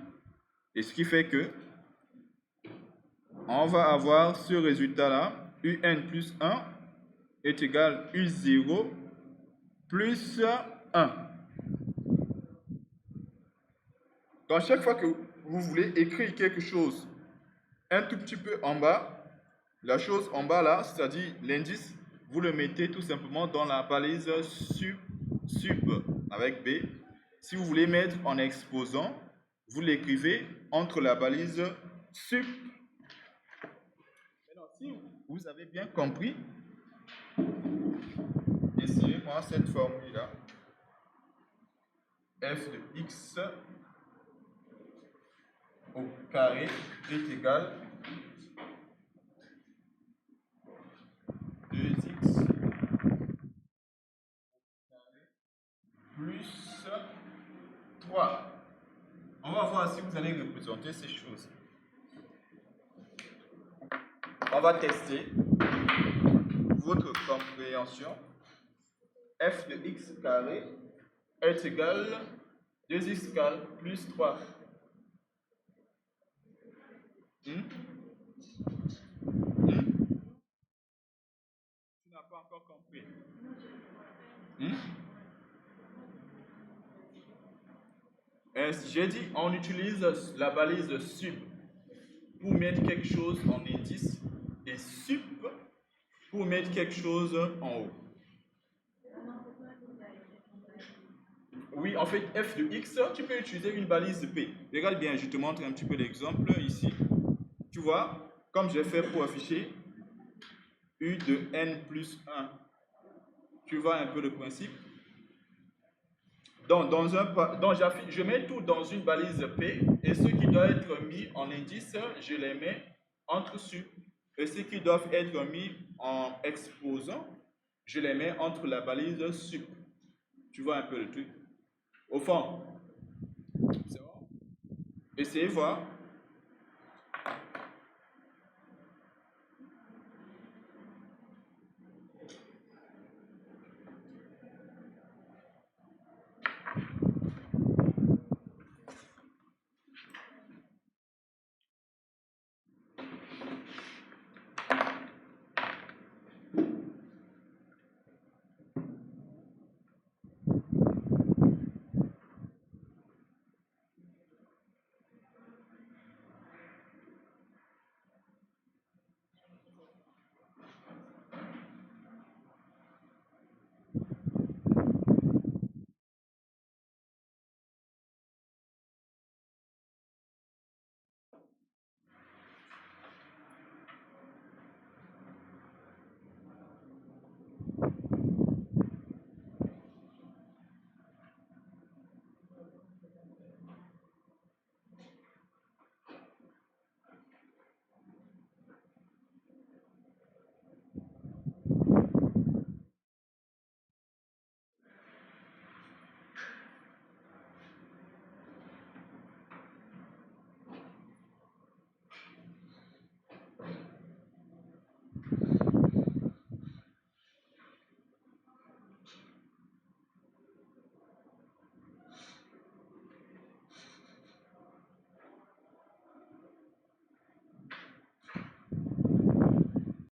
Et ce qui fait que on va avoir ce résultat-là, UN plus 1 est égal U0 plus 1. Donc, chaque fois que vous voulez écrire quelque chose un tout petit peu en bas, la chose en bas là, c'est-à-dire l'indice, vous le mettez tout simplement dans la balise sub avec B. Si vous voulez mettre en exposant, vous l'écrivez entre la balise sub. Maintenant, si vous avez bien compris, essayez-moi cette formule-là. F de x au carré est égal 2x plus 3. On va voir si vous allez représenter ces choses. On va tester votre compréhension. F de x carré est égal 2x carré plus 3. Tu n'as pas encore compris. J'ai dit, on utilise la balise sub pour mettre quelque chose en indice et sub pour mettre quelque chose en haut. Oui, en fait, f de x, tu peux utiliser une balise p. Regarde bien, je te montre un petit peu l'exemple ici. Tu vois, comme j'ai fait pour afficher u de n plus 1. Tu vois un peu le principe? Donc, je mets tout dans une balise P et ceux qui doivent être mis en indice, je les mets entre sub. Et ceux qui doivent être mis en exposant, je les mets entre la balise sub. Tu vois un peu le truc? Au fond, c'est bon? Essayez voir.